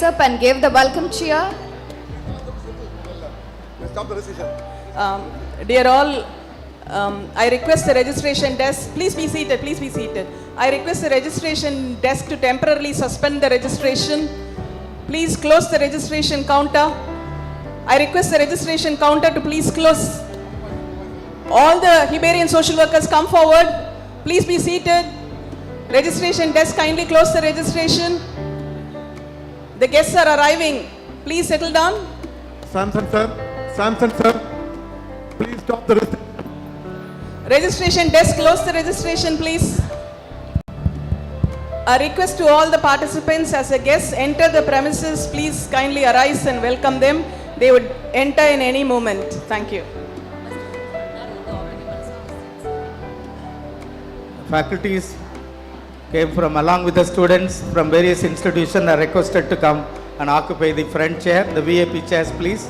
up and give the welcome cheer. Stop the registration. Dear all, I request the registration desk, please be seated, please be seated. I request the registration desk to temporarily suspend the registration. Please close the registration counter. I request the registration counter to please close. All the Heberian social workers come forward. Please be seated. Registration desk, kindly close the registration. The guests are arriving. Please settle down. Samson sir, please stop the registration. Registration desk, close the registration please. A request to all the participants as a guest enter the premises, please kindly arise and welcome them. They would enter in any moment. Thank you. Faculties came from along with the students from various institutions are requested to come and occupy the front chair, the VIP chairs please.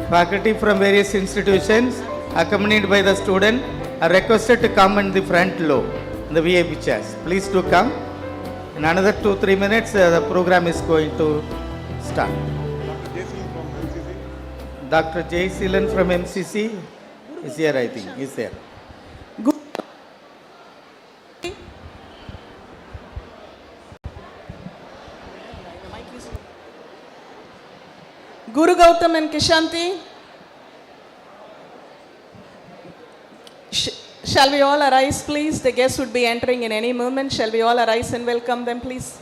Faculty from various institutions accompanied by the student are requested to come in the front row, the VIP chairs. Please do come. In another 2-3 minutes the program is going to start. Dr. J. Seelan from MCC is here, I think. Is there. Guru Gautam and Kishanti, shall we all arise please? The guests would be entering in any moment. Shall we all arise and welcome them please?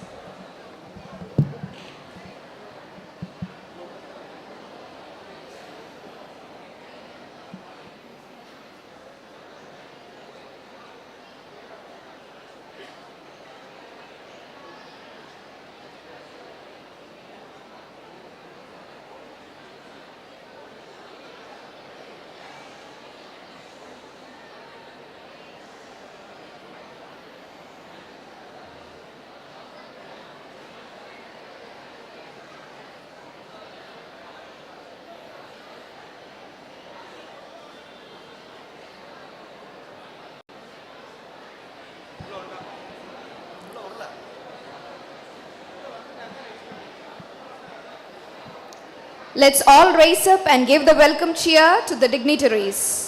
Let's all raise up and give the welcome cheer to the dignitaries.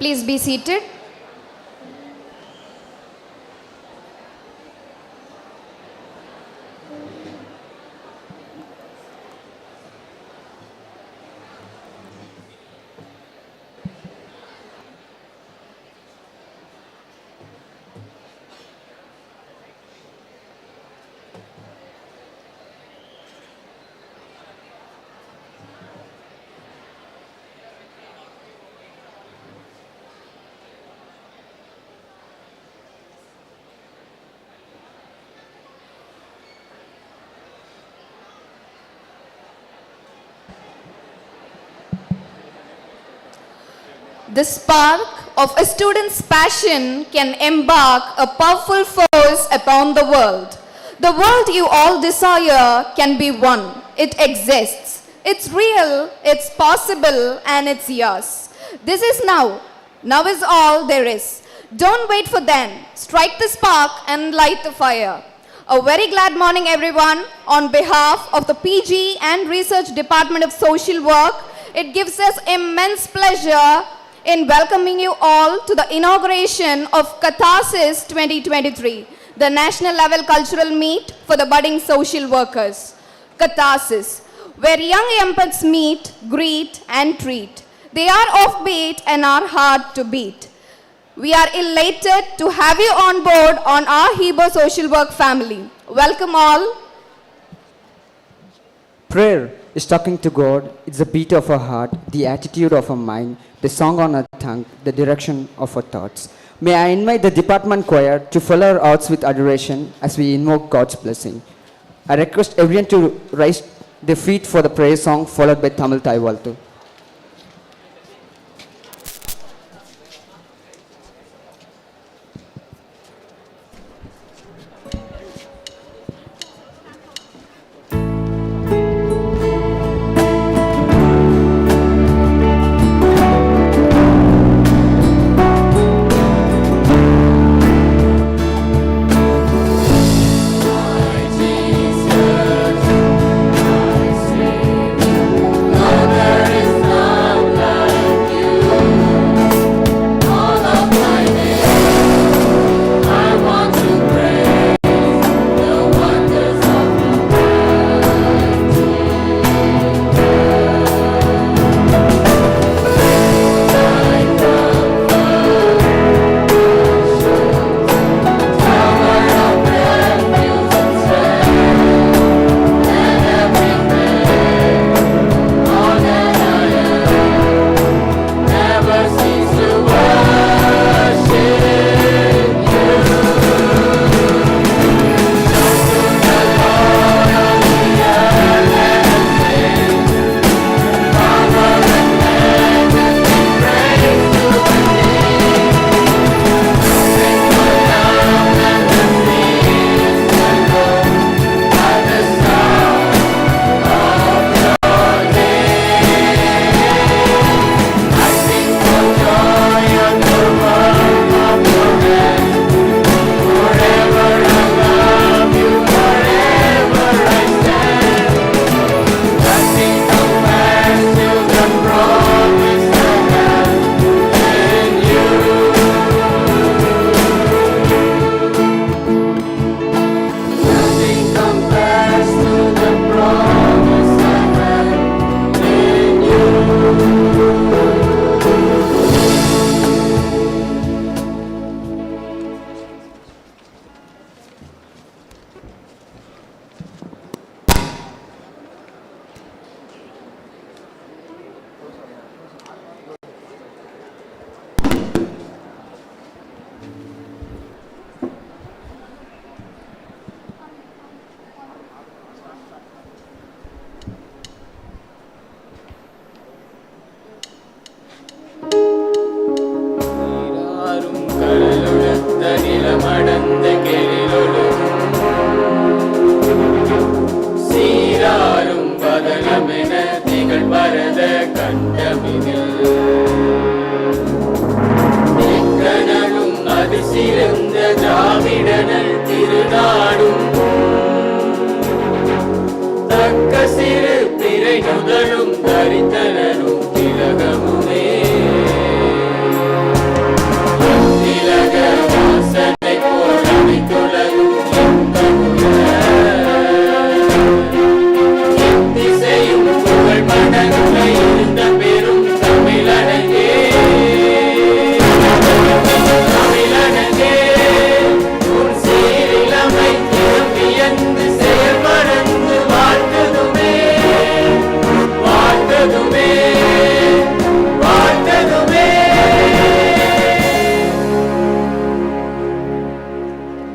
Please be seated. The spark of a student's passion can embark a powerful force upon the world. The world you all desire can be won. It exists. It's real, it's possible, and it's yours. This is now. Now is all there is. Don't wait for then. Strike the spark and light the fire. A very glad morning, everyone. On behalf of the PG and Research Department of Social Work, it gives us immense pleasure in welcoming you all to the inauguration of Catharsis 2023, the national level cultural meet for the budding social workers. Catharsis, where young empaths meet, greet, and treat. They are offbeat and are hard to beat. We are elated to have you on board on our Heber social work family. Welcome all. Prayer is talking to God. It's the beat of our heart, the attitude of our mind, the song on our tongue, the direction of our thoughts. May I invite the department choir to fill our hearts with adoration as we invoke God's blessing. I request everyone to raise their feet for the prayer song followed by Tamil Thai Valtu.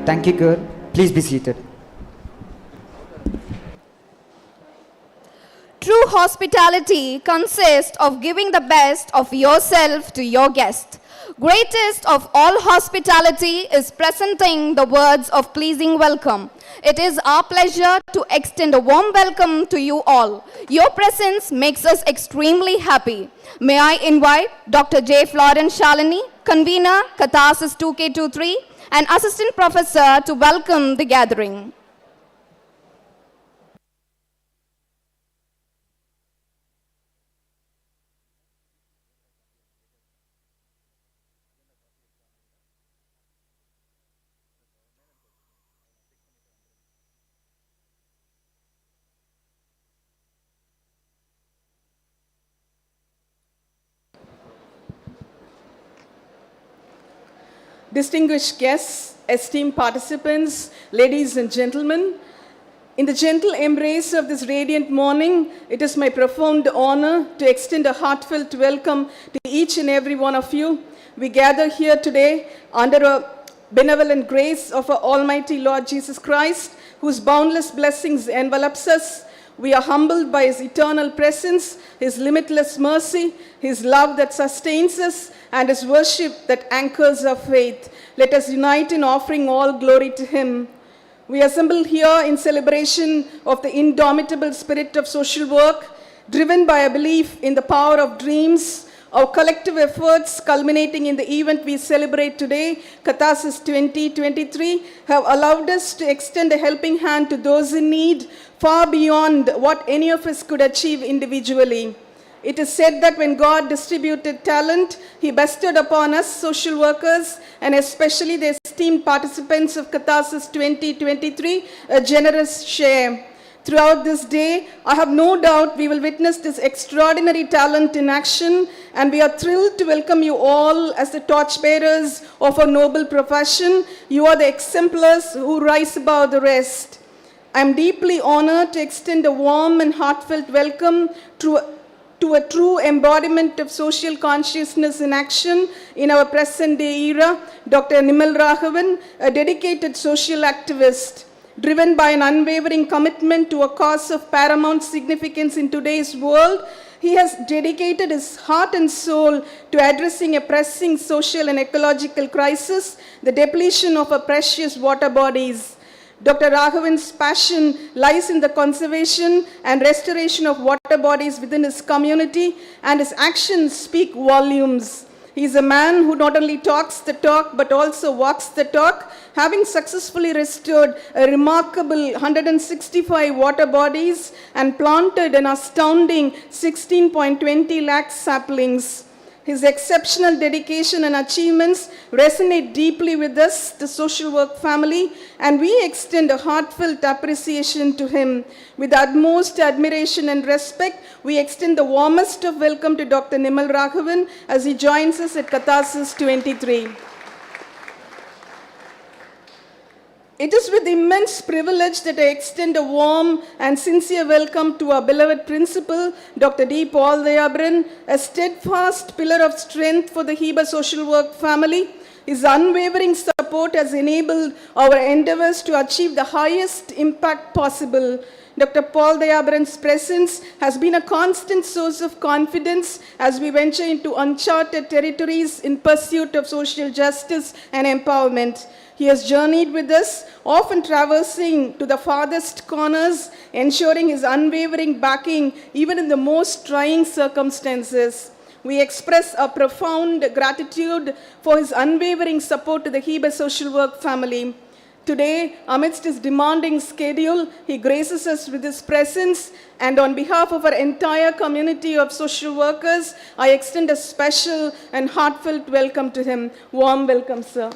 Thank you, girl. Please be seated. True True hospitality consists of giving the best of yourself to your guest. Greatest of all hospitality is presenting the words of pleasing welcome. It is our pleasure to extend a warm welcome to you all. Your presence makes us extremely happy. May I invite Dr. J. Florence Shalini, convener, Catharsis 2K23, and assistant professor to welcome the gathering. Distinguished guests, esteemed participants, ladies and gentlemen, in the gentle embrace of this radiant morning, it is my profound honor to extend a heartfelt welcome to each and every one of you. We gather here today under a benevolent grace of our Almighty Lord Jesus Christ, whose boundless blessings envelops us. We are humbled by His eternal presence, His limitless mercy, His love that sustains us, and His worship that anchors our faith. Let us unite in offering all glory to Him. We assemble here in celebration of the indomitable spirit of social work, driven by a belief in the power of dreams. Our collective efforts, culminating in the event we celebrate today, Catharsis 2023, have allowed us to extend a helping hand to those in need, far beyond what any of us could achieve individually. It is said that when God distributed talent, He bestowed upon us social workers, and especially the esteemed participants of Catharsis 2023, a generous share. Throughout this day, I have no doubt we will witness this extraordinary talent in action, and we are thrilled to welcome you all as the torchbearers of our noble profession. You are the exemplars who rise above the rest. I am deeply honored to extend a warm and heartfelt welcome to a true embodiment of social consciousness in action in our present-day era, Dr. Nimal Raghavan, a dedicated social activist. Driven by an unwavering commitment to a cause of paramount significance in today's world, he has dedicated his heart and soul to addressing a pressing social and ecological crisis, the depletion of our precious water bodies. Dr. Raghavan's passion lies in the conservation and restoration of water bodies within his community, and his actions speak volumes. He is a man who not only talks the talk but also walks the talk, having successfully restored a remarkable 165 water bodies and planted an astounding 16.20 lakh saplings. His exceptional dedication and achievements resonate deeply with us, the social work family, and we extend a heartfelt appreciation to him. With utmost admiration and respect, we extend the warmest of welcome to Dr. Nimal Raghavan as he joins us at Catharsis 23. It is with immense privilege that I extend a warm and sincere welcome to our beloved principal, Dr. D. Paul Dayabran, a steadfast pillar of strength for the Heber social work family. His unwavering support has enabled our endeavors to achieve the highest impact possible. Dr. Paul Dayabran's presence has been a constant source of confidence as we venture into uncharted territories in pursuit of social justice and empowerment. He has journeyed with us, often traversing to the farthest corners, ensuring his unwavering backing even in the most trying circumstances. We express our profound gratitude for his unwavering support to the Heber social work family. Today, amidst his demanding schedule, he graces us with his presence, and on behalf of our entire community of social workers, I extend a special and heartfelt welcome to him. Warm welcome, sir.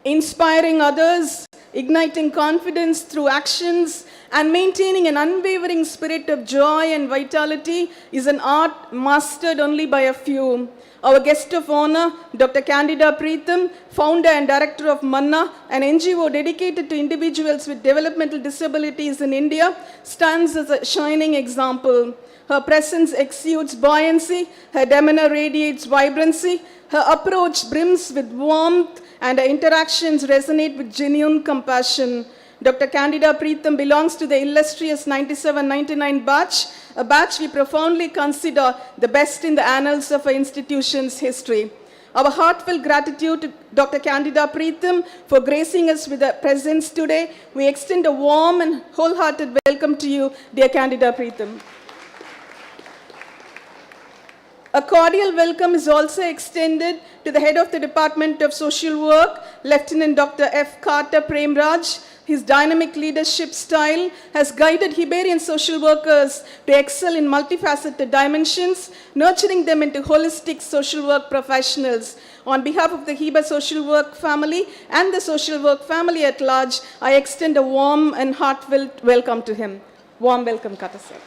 Inspiring others, igniting confidence through actions, and maintaining an unwavering spirit of joy and vitality is an art mastered only by a few. Our guest of honor, Dr. Candida Preetham, founder and director of Manna, an NGO dedicated to individuals with developmental disabilities in India, stands as a shining example. Her presence exudes buoyancy, her demeanor radiates vibrancy, her approach brims with warmth, and her interactions resonate with genuine compassion. Dr. Candida Preetham belongs to the illustrious 97-99 batch, a batch we profoundly consider the best in the annals of our institution's history. Our heartfelt gratitude to Dr. Candida Preetham for gracing us with her presence today. We extend a warm and wholehearted welcome to you, dear Candida Preetham. A cordial welcome is also extended to the head of the Department of Social Work, Lieutenant Dr. F. Carter Premraj. His dynamic leadership style has guided Heberian social workers to excel in multifaceted dimensions, nurturing them into holistic social work professionals. On behalf of the Heber social work family and the social work family at large, I extend a warm and heartfelt welcome to him. Warm welcome, Catharsis.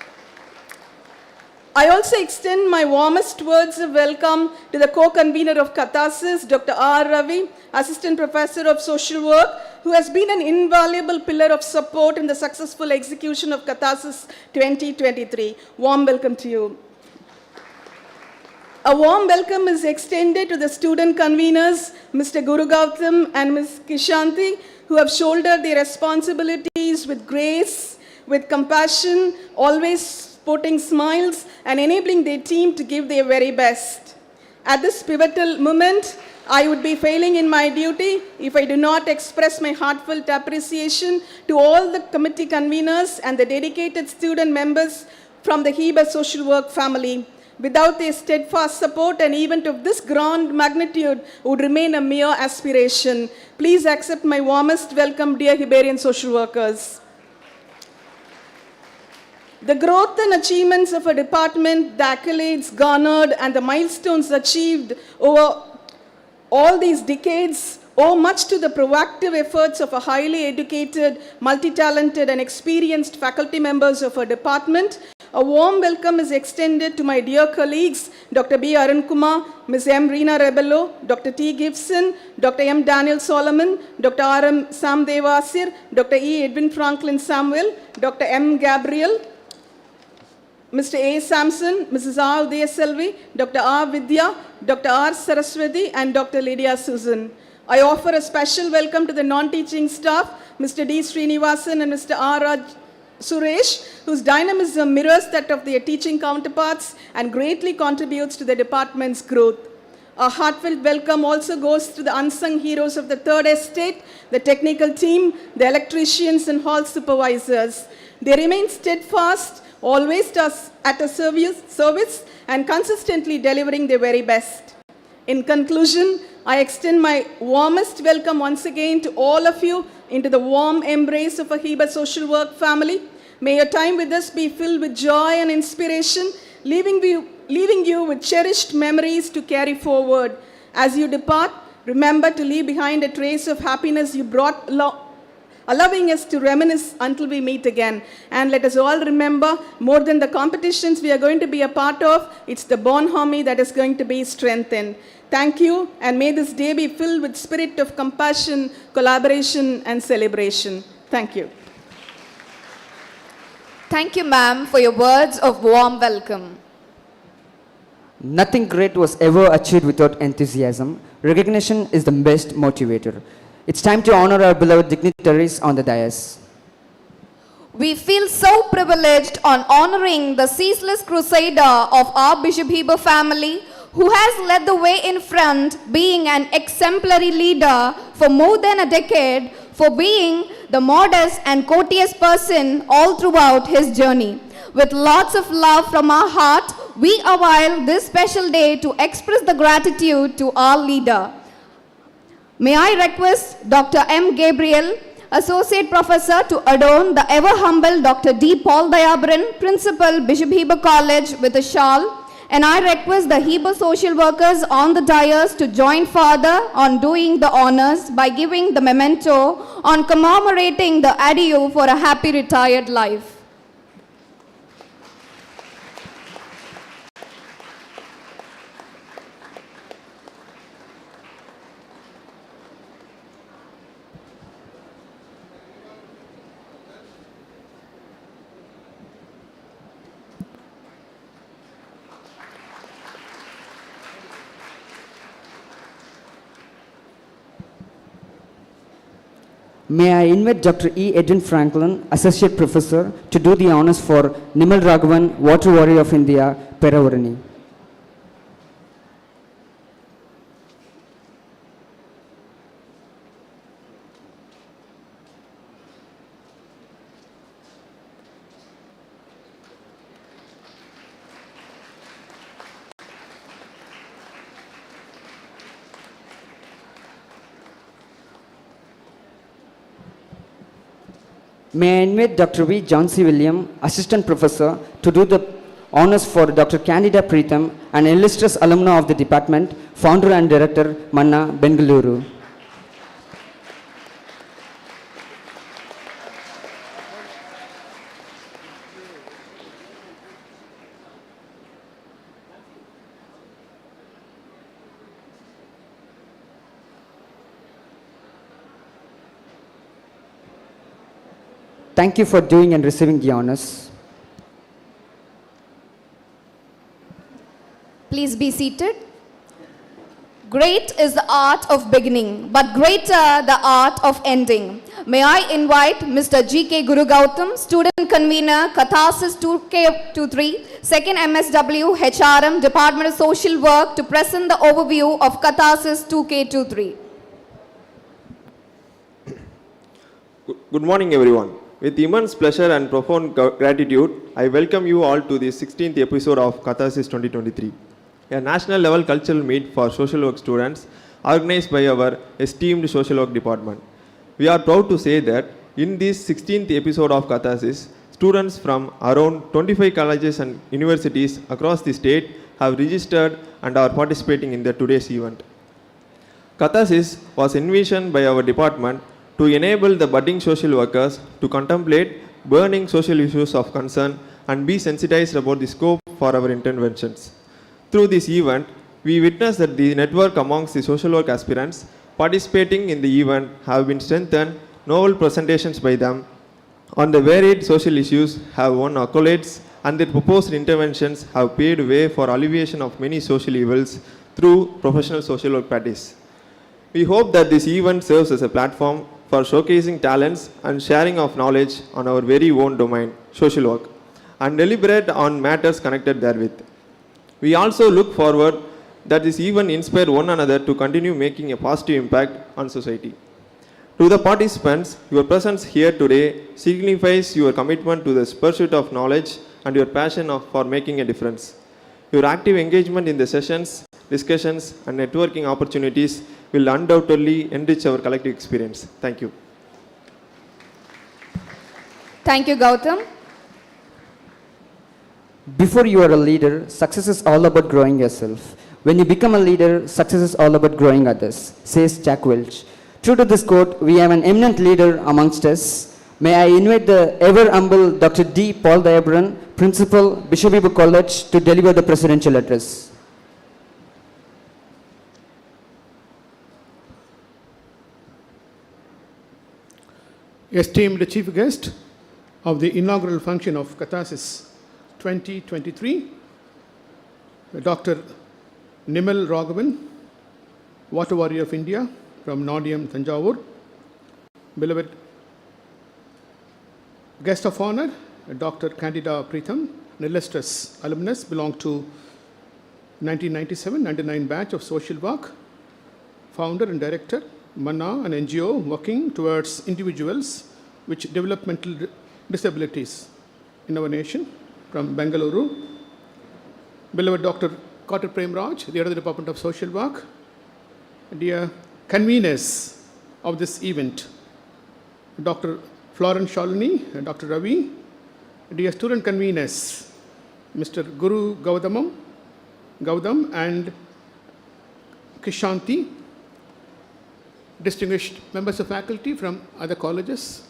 I also extend my warmest words of welcome to the co-convener of Catharsis, Dr. R. Ravi, Assistant Professor of Social Work, who has been an invaluable pillar of support in the successful execution of Catharsis 2023. Warm welcome to you. A warm welcome is extended to the student conveners, Mr. Guru Gautam and Ms. Kishanti, who have shouldered their responsibilities with grace, with compassion, always sporting smiles, and enabling their team to give their very best. At this pivotal moment, I would be failing in my duty if I do not express my heartfelt appreciation to all the committee conveners and the dedicated student members from the Heber social work family. Without their steadfast support, an event of this grand magnitude would remain a mere aspiration. Please accept my warmest welcome, dear Heberian social workers. The growth and achievements of a department, the accolades garnered, and the milestones achieved over all these decades owe much to the proactive efforts of a highly educated, multi-talented, and experienced faculty members of our department. A warm welcome is extended to my dear colleagues, Dr. B. Arunkumar, Ms. M. Reena Rebello, Dr. T. Gibson, Dr. M. Daniel Solomon, Dr. R. M. Sam Devasir, Dr. E. Edwin Franklin Samuel, Dr. M. Gabriel, Mr. A. Sampson, Mrs. R. Udayaselvi, Dr. R. Vidya, Dr. R. Saraswati, and Dr. Lydia Susan. I offer a special welcome to the non-teaching staff, Mr. D. Srinivasan and Mr. R. Raj Suresh, whose dynamism mirrors that of their teaching counterparts and greatly contributes to the department's growth. A heartfelt welcome also goes to the unsung heroes of the Third Estate, the technical team, the electricians and hall supervisors. They remain steadfast, always at a service and consistently delivering their very best. In conclusion, I extend my warmest welcome once again to all of you into the warm embrace of a Heber social work family. May your time with us be filled with joy and inspiration, leaving you with cherished memories to carry forward. As you depart, remember to leave behind a trace of happiness you brought along, allowing us to reminisce until we meet again. And let us all remember, more than the competitions we are going to be a part of, it's the bonhomie that is going to be strengthened. Thank you, and may this day be filled with spirit of compassion, collaboration, and celebration. Thank you. Thank you, ma'am, for your words of warm welcome. Nothing great was ever achieved without enthusiasm. Recognition is the best motivator. It's time to honor our beloved dignitaries on the dais. We feel so privileged on honoring the ceaseless crusader of our Bishop Heber family, who has led the way in front, being an exemplary leader for more than a decade, for being the modest and courteous person all throughout his journey. With lots of love from our heart, we avail this special day to express the gratitude to our leader. May I request Dr. M. Gabriel, Associate Professor, to adorn the ever-humble Dr. D. Paul Dayabaran, Principal, Bishop Heber College, with a shawl. And I request the Heber social workers on the dais to join Father on doing the honors by giving the memento on commemorating the adieu for a happy retired life. May I invite Dr. E. Edwin Franklin, Associate Professor, to do the honors for Nimal Raghavan, Water Warrior of India, Peravarani. May I invite Dr. V. John C. William, Assistant Professor, to do the honors for Dr. Candida Preetham, an illustrious alumna of the department, founder and director, Manna, Bengaluru. Thank you for doing and receiving the honors. Please be seated. Great is the art of beginning, but greater the art of ending. May I invite Mr. G.K. Guru Gautam, Student Convener, Catharsis 2K23, 2nd MSW, HRM, Department of Social Work, to present the overview of Catharsis 2K23. Good morning, everyone. With immense pleasure and profound gratitude, I welcome you all to the 16th episode of Catharsis 2023, a national level cultural meet for social work students organized by our esteemed social work department. We are proud to say that in this 16th episode of Catharsis, students from around 25 colleges and universities across the state have registered and are participating in today's event. Catharsis was envisioned by our department to enable the budding social workers to contemplate burning social issues of concern and be sensitized about the scope for our interventions. Through this event, we witnessed that the network amongst the social work aspirants participating in the event have been strengthened. Novel presentations by them on the varied social issues have won accolades, and their proposed interventions have paved way for alleviation of many social evils through professional social work practice. We hope that this event serves as a platform for showcasing talents and sharing of knowledge on our very own domain, social work, and deliberate on matters connected therewith. We also look forward that this event inspire one another to continue making a positive impact on society. To the participants, your presence here today signifies your commitment to the pursuit of knowledge and your passion for making a difference. Your active engagement in the sessions, discussions, and networking opportunities will undoubtedly enrich our collective experience. Thank you. Thank you, Gautam. Before you are a leader, success is all about growing yourself. When you become a leader, success is all about growing others, says Jack Welch. True to this quote, we have an eminent leader amongst us. May I invite the ever humble Dr. D. Paul Diabran, Principal, Bishop Heber College, to deliver the presidential address. Esteemed Chief Guest of the inaugural function of Catharsis 2023, Dr. Nimal Raghavan, Water Warrior of India from Nodiyam, Thanjavur. Beloved guest of honor, Dr. Candida Preetham, an illustrious alumnus, belonged to 1997-99 batch of social work, founder and director, Manna, an NGO working towards individuals with developmental disabilities in our nation, from Bengaluru. Beloved Dr. Kotter Premraj, the other Department of Social Work, dear conveners of this event, Dr. Florence Shalini and Dr. Ravi, dear student conveners, Mr. Guru Gaudam and Kishanti, distinguished members of faculty from other colleges,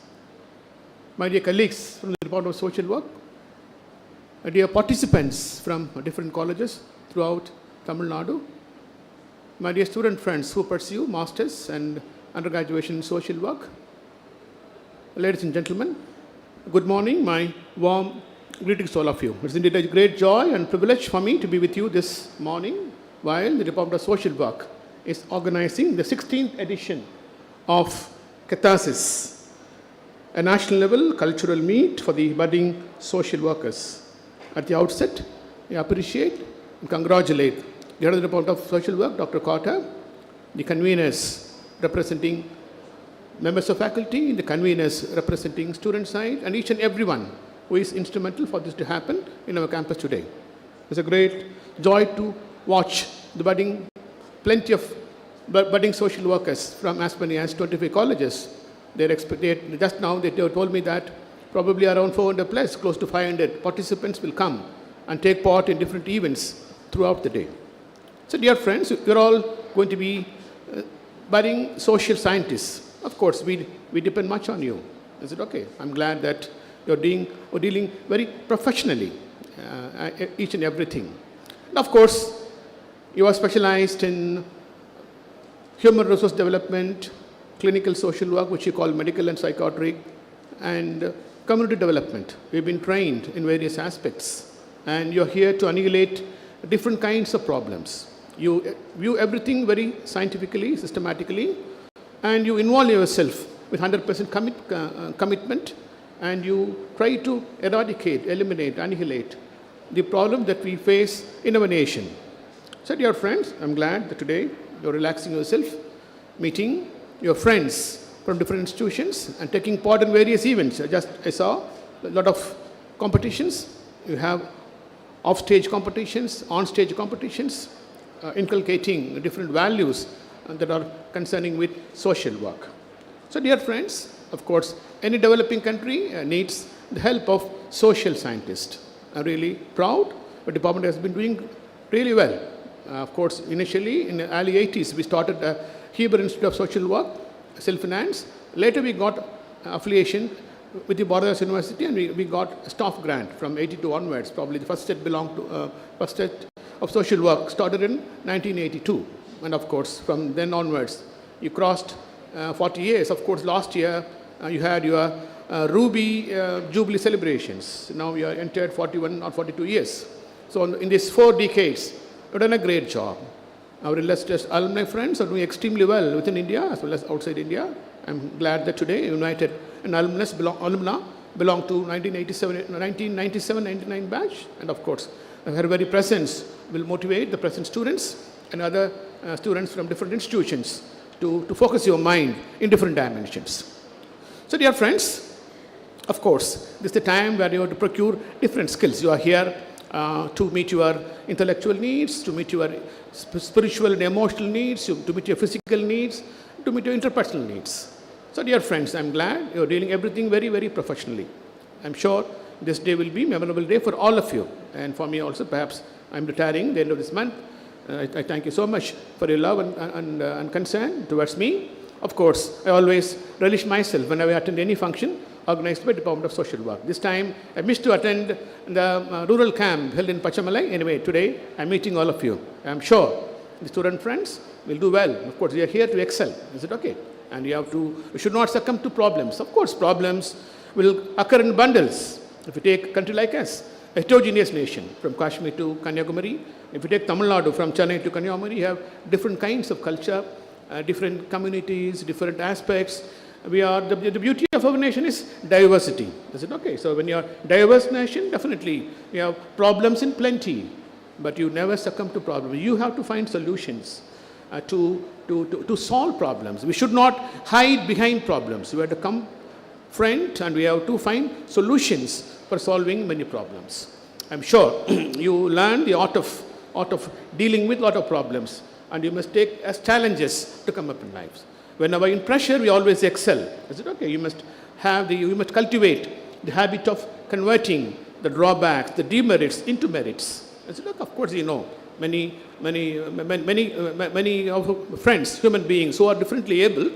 my dear colleagues from the Department of Social Work, dear participants from different colleges throughout Tamil Nadu, my dear student friends who pursue masters and undergraduate in social work, ladies and gentlemen, good morning, my warm greetings to all of you. It's indeed a great joy and privilege for me to be with you this morning while the Department of Social Work is organizing the 16th edition of Catharsis, a national level cultural meet for the budding social workers. At the outset, I appreciate and congratulate the Head of the Department of Social Work, Dr. Carter, the conveners representing members of faculty, the conveners representing student side, and each and everyone who is instrumental for this to happen in our campus today. It's a great joy to watch the plenty of budding social workers from as many as 25 colleges. Just now they told me that probably around 400 plus, close to 500 participants will come and take part in different events throughout the day. So dear friends, you're all going to be budding social scientists. Of course, we depend much on you. Is it okay? I'm glad that you're dealing very professionally, each and everything. And of course, you are specialized in human resource development, clinical social work, which you call medical and psychiatric, and community development. We've been trained in various aspects, and you're here to annihilate different kinds of problems. You view everything very scientifically, systematically, and you involve yourself with 100% commitment, and you try to eradicate, eliminate, annihilate the problem that we face in our nation. So dear friends, I'm glad that today you're relaxing yourself, meeting your friends from different institutions and taking part in various events. I saw a lot of competitions. You have off-stage competitions, on-stage competitions, inculcating different values that are concerning with social work. So dear friends, of course, any developing country needs the help of social scientists. I'm really proud the department has been doing really well. Of course, initially in the early 80s, we started a Heber Institute of Social Work, self-finance. Later, we got affiliation with the Borders University, and we got a staff grant from 82 onwards. Probably the first set of social work started in 1982. And of course, from then onwards, you crossed 40 years. Of course, last year, you had your Ruby Jubilee celebrations. Now you are entered 41 or 42 years. So in these 4 decades, you've done a great job. Our illustrious alumni friends are doing extremely well within India as well as outside India. I'm glad that today you united an alumna belong to 1997-99 batch. And of course, her very presence will motivate the present students and other students from different institutions to focus your mind in different dimensions. So dear friends, of course, this is the time where you have to procure different skills. You are here to meet your intellectual needs, to meet your spiritual and emotional needs, to meet your physical needs, to meet your interpersonal needs. So dear friends, I'm glad you're dealing everything very, very professionally. I'm sure this day will be a memorable day for all of you. And for me also, perhaps I'm retiring at the end of this month. I thank you so much for your love and concern towards me. Of course, I always relish myself whenever I attend any function organized by Department of Social Work. This time, I missed to attend the rural camp held in Pachamalai. Anyway, today, I'm meeting all of you. I'm sure the student friends will do well. Of course, we are here to excel. Is it okay? And you should not succumb to problems. Of course, problems will occur in bundles. If you take a country like us, a heterogeneous nation, from Kashmir to Kanyakumari. If you take Tamil Nadu, from Chennai to Kanyakumari, you have different kinds of culture, different communities, different aspects. The beauty of our nation is diversity. Is it okay? So when you're a diverse nation, definitely you have problems in plenty, but you never succumb to problems. You have to find solutions to solve problems. We should not hide behind problems. We have to come front and we have to find solutions for solving many problems. I'm sure you learn the art of dealing with a lot of problems, and you must take as challenges to come up in life. Whenever in pressure, we always excel. Is it okay? You must cultivate the habit of converting the drawbacks, the demerits into merits. Is it okay? Of course, you know, many of our friends, human beings who are differently able,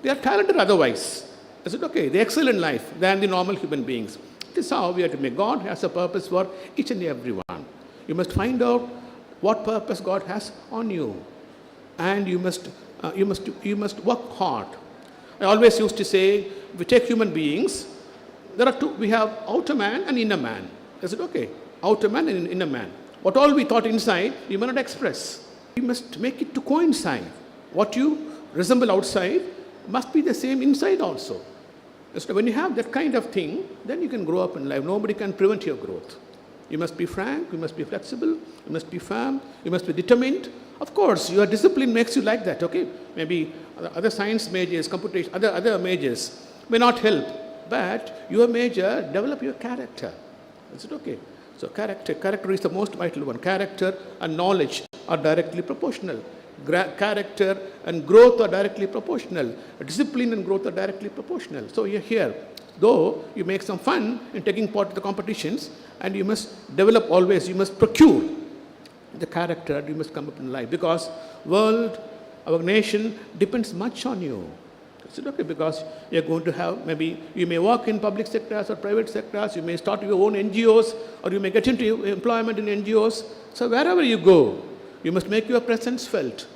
they are talented otherwise. Is it okay? They excel in life than the normal human beings. This is how we are to make. God has a purpose for each and every one. You must find out what purpose God has on you, and you must work hard. I always used to say, if we take human beings, there are two. We have outer man and inner man. Is it okay? Outer man and inner man. What all we thought inside, we may not express. We must make it to coincide. What you resemble outside, must be the same inside also. So when you have that kind of thing, then you can grow up in life. Nobody can prevent your growth. You must be frank, you must be flexible, you must be firm, you must be determined. Of course, your discipline makes you like that, okay? Maybe other science majors, computation, other majors may not help, but your major develop your character. Is it okay? So character is the most vital one. Character and knowledge are directly proportional. Character and growth are directly proportional. Discipline and growth are directly proportional. So you're here. Though you make some fun in taking part in the competitions, and you must develop always, you must procure the character, you must come up in life, because world, our nation depends much on you. Is it okay? Because you're going to have, maybe you may work in public sectors or private sectors, you may start your own NGOs, or you may get into employment in NGOs. So wherever you go, you must make your presence felt,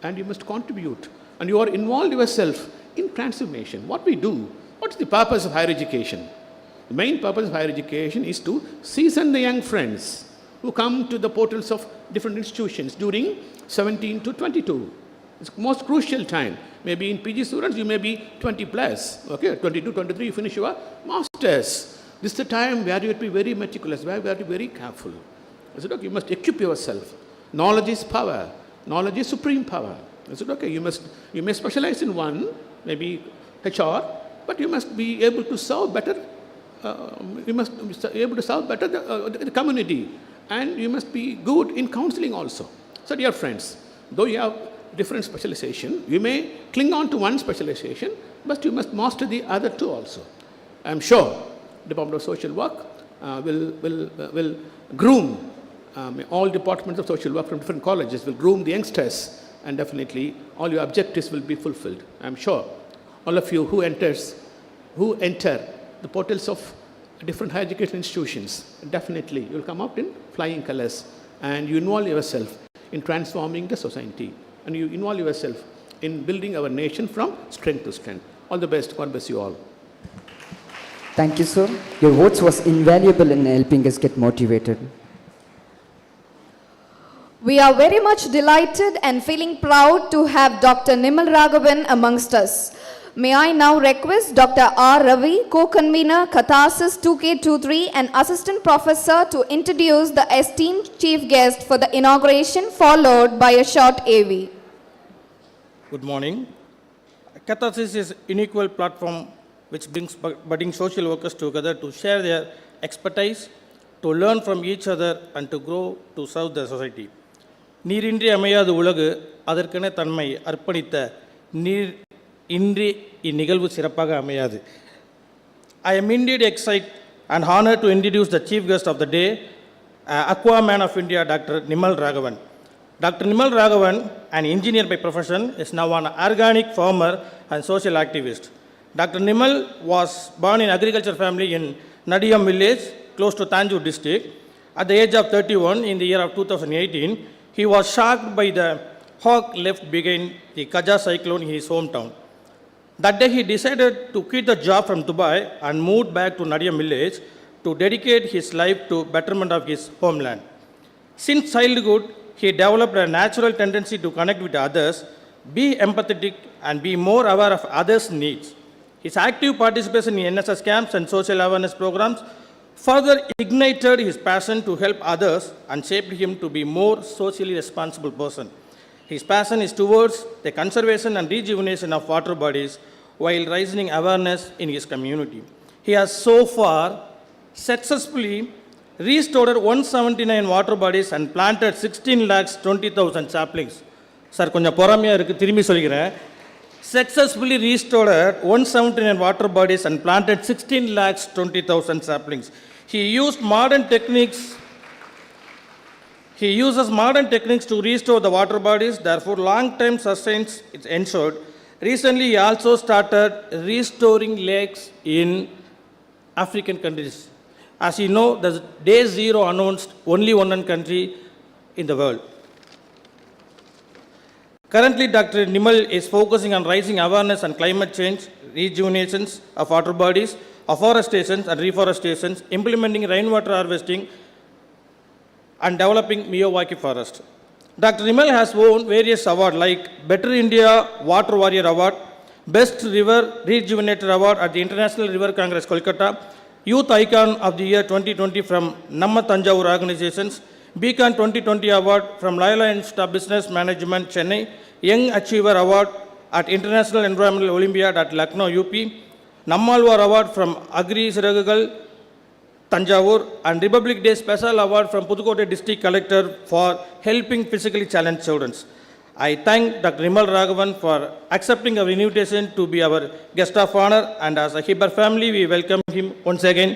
and you must contribute, and you are involved yourself in transformation. What we do, what's the purpose of higher education? The main purpose of higher education is to season the young friends who come to the portals of different institutions during 17 to 22. It's the most crucial time. Maybe in PG students, you may be 20 plus, okay, 22, 23, you finish your masters. This is the time where you have to be very meticulous, where you have to be very careful. Is it okay? You must equip yourself. Knowledge is power. Knowledge is supreme power. Is it okay? You may specialize in one, maybe HR, but you must be able to serve better. You must be able to serve better the community, and you must be good in counseling also. So dear friends, though you have different specialization, you may cling on to one specialization, but you must master the other two also. I am sure Department of Social Work will groom all departments of social work from different colleges, will groom the youngsters, and definitely all your objectives will be fulfilled. I am sure all of you who enter the portals of different higher education institutions, definitely you will come out in flying colors, and you involve yourself in transforming the society, and you involve yourself in building our nation from strength to strength. All the best. God bless you all. Thank you, sir. Your words was invaluable in helping us get motivated. We are very much delighted and feeling proud to have Dr. Nimal Raghavan amongst us. May I now request Dr. R. Ravi, co-convener, Catharsis 2K23 and assistant professor, to introduce the esteemed chief guest for the inauguration, followed by a short AV. Good morning. Catharsis is an unequal platform which brings budding social workers together to share their expertise, to learn from each other, and to grow to serve the society. நீரின்றி அமையாத உலகு அதற்கென தன்மை அர்ப்பணித்த நீர் இன்றி இந்நிகழ்வு சிறப்பாக அமையாது. I am indeed excited and honored to introduce the chief guest of the day, Aquaman of India, Dr. Nimal Raghavan. Dr. Nimal Raghavan, an engineer by profession, is now an organic farmer and social activist. Dr. Nimal was born in agriculture family in Nadiyam village, close to Tanjore district. At the age of 31, in the year of 2018, he was shocked by the hawk left behind the Kaja cyclone in his hometown. That day he decided to quit the job from Dubai and moved back to Nadiyam village to dedicate his life to betterment of his homeland. Since childhood, he developed a natural tendency to connect with others, be empathetic, and be more aware of others' needs. His active participation in NSS camps and social awareness programs further ignited his passion to help others and shaped him to be a more socially responsible person. His passion is towards the conservation and rejuvenation of water bodies while raising awareness in his community. He has so far successfully restored 179 water bodies and planted 16,20,000 saplings. Sir, konjam poramaiya irukku, thirumbi sollikiren. Successfully restored 179 water bodies and planted 16,20,000 saplings. He uses modern techniques to restore the water bodies, therefore long-term sustenance is ensured. Recently, he also started restoring lakes in African countries. As you know, the Day Zero announced only one country in the world. Currently, Dr. Nimal is focusing on raising awareness on climate change, rejuvenations of water bodies, afforestation and reforestation, implementing rainwater harvesting, and developing Miyawaki forest. Dr. Nimal has won various awards like Better India Water Warrior Award, Best River Rejuvenator Award at the International River Congress, Kolkata, Youth Icon of the Year 2020 from Namma Thanjavur Organizations, Beacon 2020 Award from Loyola Institute of Business Management, Chennai, Young Achiever Award at International Environmental Olympiad at Lucknow, UP, Nammalwar Award from Agri Siragugal, Thanjavur, and Republic Day Special Award from Pudukkottai District Collector for helping physically challenged students. I thank Dr. Nimal Raghavan for accepting our invitation to be our guest of honor, and as a Heber family, we welcome him once again.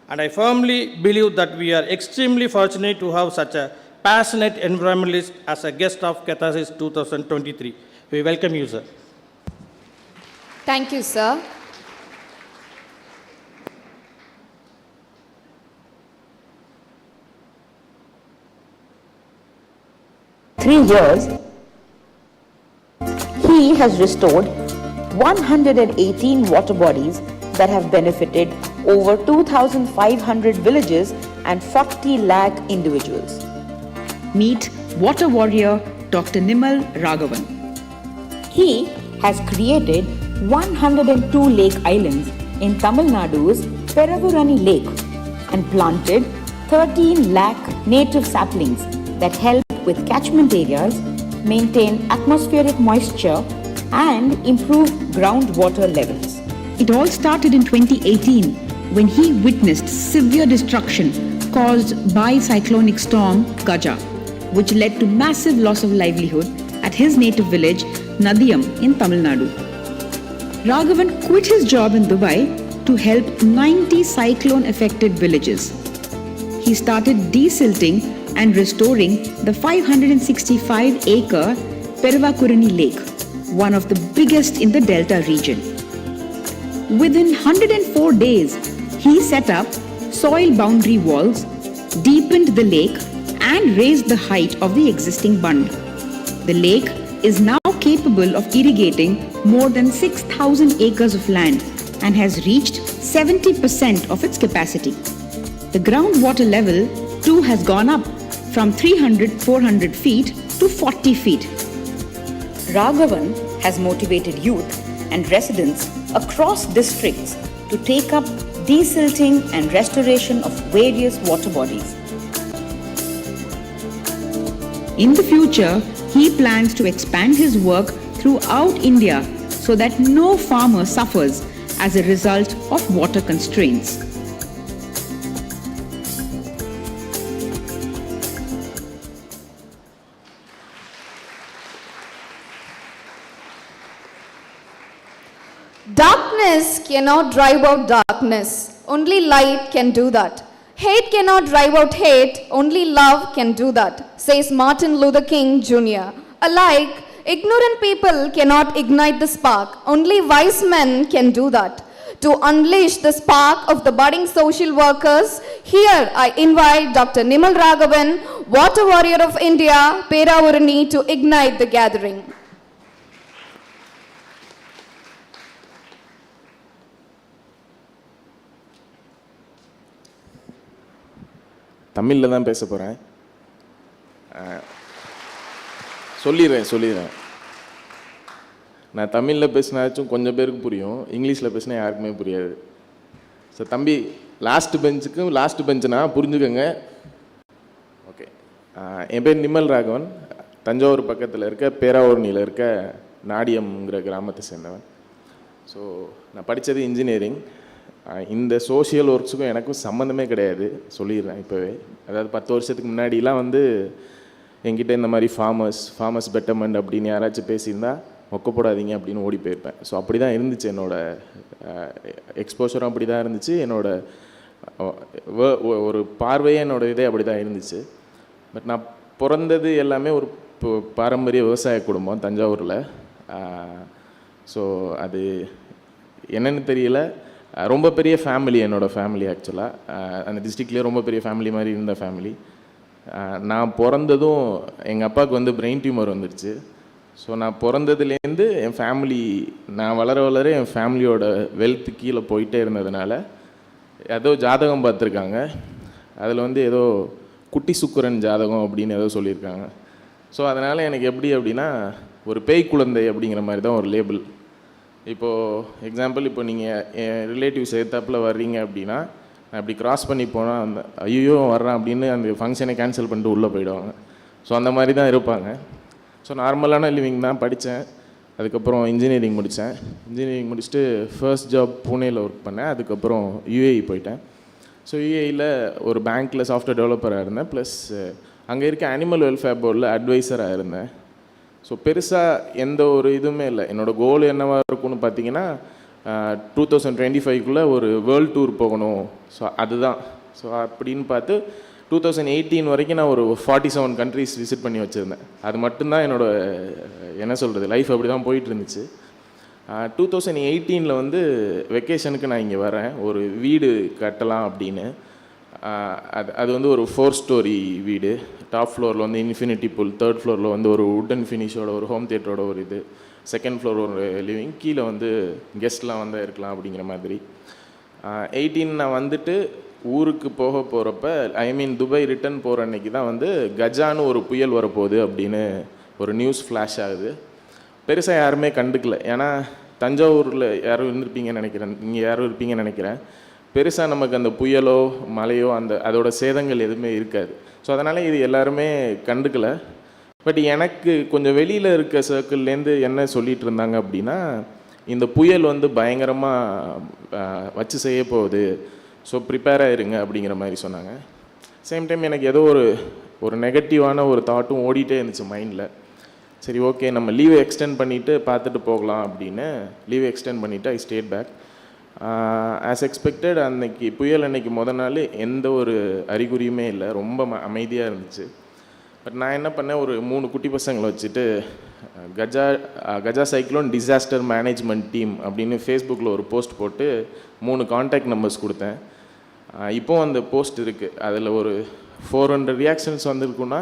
And I firmly believe that we are extremely fortunate to have such a passionate environmentalist as a guest of Catharsis 2023. We welcome you, sir. Thank you, sir. Years, he has restored 118 water bodies that have benefited over 2,500 villages and 40 lakh individuals. Meet water warrior Dr. Nimal Raghavan. He has created 102 lake islands in Tamil Nadu's Peravurani Lake and planted 13 lakh native saplings that help with catchment areas, maintain atmospheric moisture, and improve groundwater levels. It all started in 2018 when he witnessed severe destruction caused by cyclonic storm Gaja, which led to massive loss of livelihood at his native village Nadiyam in Tamil Nadu. Raghavan quit his job in Dubai to help 90 cyclone-affected villages. He started desilting and restoring the 565-acre Peravurani Lake, one of the biggest in the Delta region. Within 104 days, he set up soil boundary walls, deepened the lake, and raised the height of the existing bund. The lake is now capable of irrigating more than 6,000 acres of land and has reached 70% of its capacity. The groundwater level too has gone up from 300-400 feet to 40 feet. Raghavan has motivated youth and residents across districts to take up desilting and restoration of various water bodies. In the future, he plans to expand his work throughout India so that no farmer suffers as a result of water constraints. Darkness cannot drive out darkness. Only light can do that. Hate cannot drive out hate. Only love can do that, says Martin Luther King Jr. Alike, ignorant people cannot ignite the spark. Only wise men can do that. To unleash the spark of the budding social workers, here I invite Dr. Nimal Raghavan, Water Warrior of India, Peravurani, to ignite the gathering. தமிழில் தான் பேச போகிறேன். சொல்லிடுறேன். நான் தமிழில் பேசினாச்சும் கொஞ்சம் பேருக்கு புரியும், இங்கிலீஷில் பேசினா யாருக்குமே புரியாது. ஸோ தம்பி லாஸ்ட் பெஞ்சுனா புரிஞ்சுக்கோங்க. ஓகே, என் பேர் நிமல் ராகவன். தஞ்சாவூர் பக்கத்தில் இருக்க பேராவூர்னியில் இருக்க நாடியம்ங்கிற கிராமத்தை சேர்ந்தவன். ஸோ நான் படித்தது இன்ஜினியரிங். இந்த சோஷியல் ஒர்க்ஸுக்கும் எனக்கும் சம்மந்தமே கிடையாது, சொல்லிடுறேன் இப்போவே. அதாவது 10 வருஷத்துக்கு முன்னாடிலாம் என்கிட்ட இந்த மாதிரி ஃபார்மர்ஸ் பெட்டர்மெண்ட் அப்படின்னு யாராச்சும் பேசியிருந்தா மொக்க போடாதீங்க அப்படின்னு ஓடி போயிருப்பேன். ஸோ அப்படி தான் இருந்துச்சு, என்னோடய எக்ஸ்போஷரும் அப்படி தான் இருந்துச்சு, என்னோடய ஒரு பார்வையே என்னோடய இதே அப்படி தான் இருந்துச்சு. பட் நான் பிறந்தது எல்லாமே ஒரு பாரம்பரிய விவசாய குடும்பம் தஞ்சாவூரில். ஸோ அது என்னென்னு தெரியல, ரொம்ப பெரிய ஃபேமிலி என்னோடய ஃபேமிலி. ஆக்சுவலாக அந்த டிஸ்ட்ரிக்ட்லேயே ரொம்ப பெரிய ஃபேமிலி மாதிரி இருந்த ஃபேமிலி. நான் பிறந்ததும் எங்கள் அப்பாவுக்கு பிரெயின் டியூமர் வந்துடுச்சு. ஸோ நான் பிறந்ததுலேருந்து என் ஃபேமிலி, நான் வளர என் ஃபேமிலியோட வெல்த்து கீழே போயிட்டே இருந்ததுனால ஏதோ ஜாதகம் பார்த்துருக்காங்க. அதில் ஏதோ குட்டி சுக்கரன் ஜாதகம் அப்படின்னு ஏதோ சொல்லியிருக்காங்க. ஸோ அதனால் எனக்கு எப்படி அப்படின்னா ஒரு பேய் குழந்தை அப்படிங்கிற மாதிரி தான் ஒரு லேபிள். இப்போது எக்ஸாம்பிள் இப்போ நீங்கள் என் ரிலேட்டிவ்ஸ் எதிர்த்தாப்பில் வர்றீங்க அப்படின்னா நான் இப்படி கிராஸ் பண்ணி போனால் அந்த ஐயோ வர்றேன் அப்படின்னு அந்த ஃபங்க்ஷனை கேன்சல் பண்ணிட்டு உள்ளே போயிடுவாங்க. ஸோ அந்த மாதிரி தான் இருப்பாங்க. ஸோ நார்மலான லிவிங் தான் படித்தேன். அதுக்கப்புறம் இன்ஜினியரிங் முடித்தேன். இன்ஜினியரிங் முடிச்சுட்டு ஃபர்ஸ்ட் ஜாப் பூனேயில் ஒர்க் பண்ணேன். அதுக்கப்புறம் யூஏஇ போயிட்டேன். ஸோ யூஏஇயில் ஒரு பேங்க்கில் சாஃப்ட்வேர் டெவலப்பராக இருந்தேன். ப்ளஸ் அங்கே இருக்க அனிமல் வெல்ஃபேர் போர்டில் அட்வைசராக இருந்தேன். ஸோ பெருசாக எந்த ஒரு இதுவுமே இல்லை. என்னோடய கோல் என்னவாக இருக்கும்னு பார்த்தீங்கன்னா 2025 ஒரு வேர்ல்டு டூர் போகணும். ஸோ அதுதான். ஸோ அப்படின்னு பார்த்து 2018 வரைக்கும் நான் ஒரு 47 கண்ட்ரிஸ் விசிட் பண்ணி வச்சுருந்தேன். அது மட்டும்தான் என்ன சொல்கிறது, லைஃப் அப்படி தான் போயிட்டு இருந்துச்சு. 2018 வெக்கேஷனுக்கு நான் இங்கே வரேன், ஒரு வீடு கட்டலாம் அப்படின்னு. அது ஒரு 4 ஸ்டோரி வீடு. டாப் ஃப்ளோரில் இன்ஃபினிட்டி பூல், தேர்ட் ஃப்ளோரில் ஒரு வுட்டன் ஃபினிஷோட ஒரு ஹோம் தியேட்டரோட ஒரு இது, செகண்ட் ஃப்ளோர் ஒரு லிவிங், கீழே கெஸ்ட்லாம் இருக்கலாம் அப்படிங்கிற மாதிரி. 18 நான் ஊருக்கு போகிறப்ப துபாய் ரிட்டர்ன் போகிற அன்னைக்கு தான் கஜான்னு ஒரு புயல் வரப்போகுது அப்படின்னு ஒரு நியூஸ் ஃப்ளாஷ் ஆகுது. பெருசாக யாருமே கண்டுக்கல. ஏன்னா தஞ்சாவூரில் யாரும் இருந்திருப்பீங்கன்னு நினைக்கிறேன், இங்கே யாரும் இருப்பீங்கன்னு நினைக்கிறேன். பெருசாக நமக்கு அந்த புயலோ மழையோ அதோட சேதங்கள் எதுவுமே இருக்காது. ஸோ அதனால் இது எல்லாருமே கண்டுக்கலை. பட் எனக்கு கொஞ்சம் வெளியில் இருக்க சர்க்கிள்லேருந்து என்ன சொல்லிகிட்டு இருந்தாங்க அப்படின்னா, இந்த புயல் பயங்கரமாக வச்சு செய்ய போகுது, ஸோ ப்ரிப்பேராக இருங்க அப்படிங்கிற மாதிரி சொன்னாங்க. சேம் டைம் எனக்கு ஏதோ ஒரு நெகட்டிவான ஒரு தாட்டும் ஓடிட்டே இருந்துச்சு மைண்டில். சரி ஓகே, நம்ம லீவை எக்ஸ்டெண்ட் பண்ணிவிட்டு பார்த்துட்டு போகலாம் அப்படின்னு லீவை எக்ஸ்டெண்ட் பண்ணிவிட்டு ஐ ஸ்டேட் பேக். ஆஸ் எக்ஸ்பெக்டட் அன்னைக்கு புயல் அன்னைக்கு நாள் எந்த ஒரு அறிகுறியுமே இல்லை, ரொம்ப அமைதியாக இருந்துச்சு. பட் நான் என்ன பண்ணேன், ஒரு 3 குட்டி பசங்களை வச்சுட்டு Gaja cyclone disaster management team அப்படின்னு ஃபேஸ்புக்கில் ஒரு போஸ்ட் போட்டு 3 கான்டாக்ட் நம்பர்ஸ் கொடுத்தேன். இப்போது அந்த போஸ்ட் இருக்குது. அதில் ஒரு 400 ரியாக்ஷன்ஸ் வந்திருக்குன்னா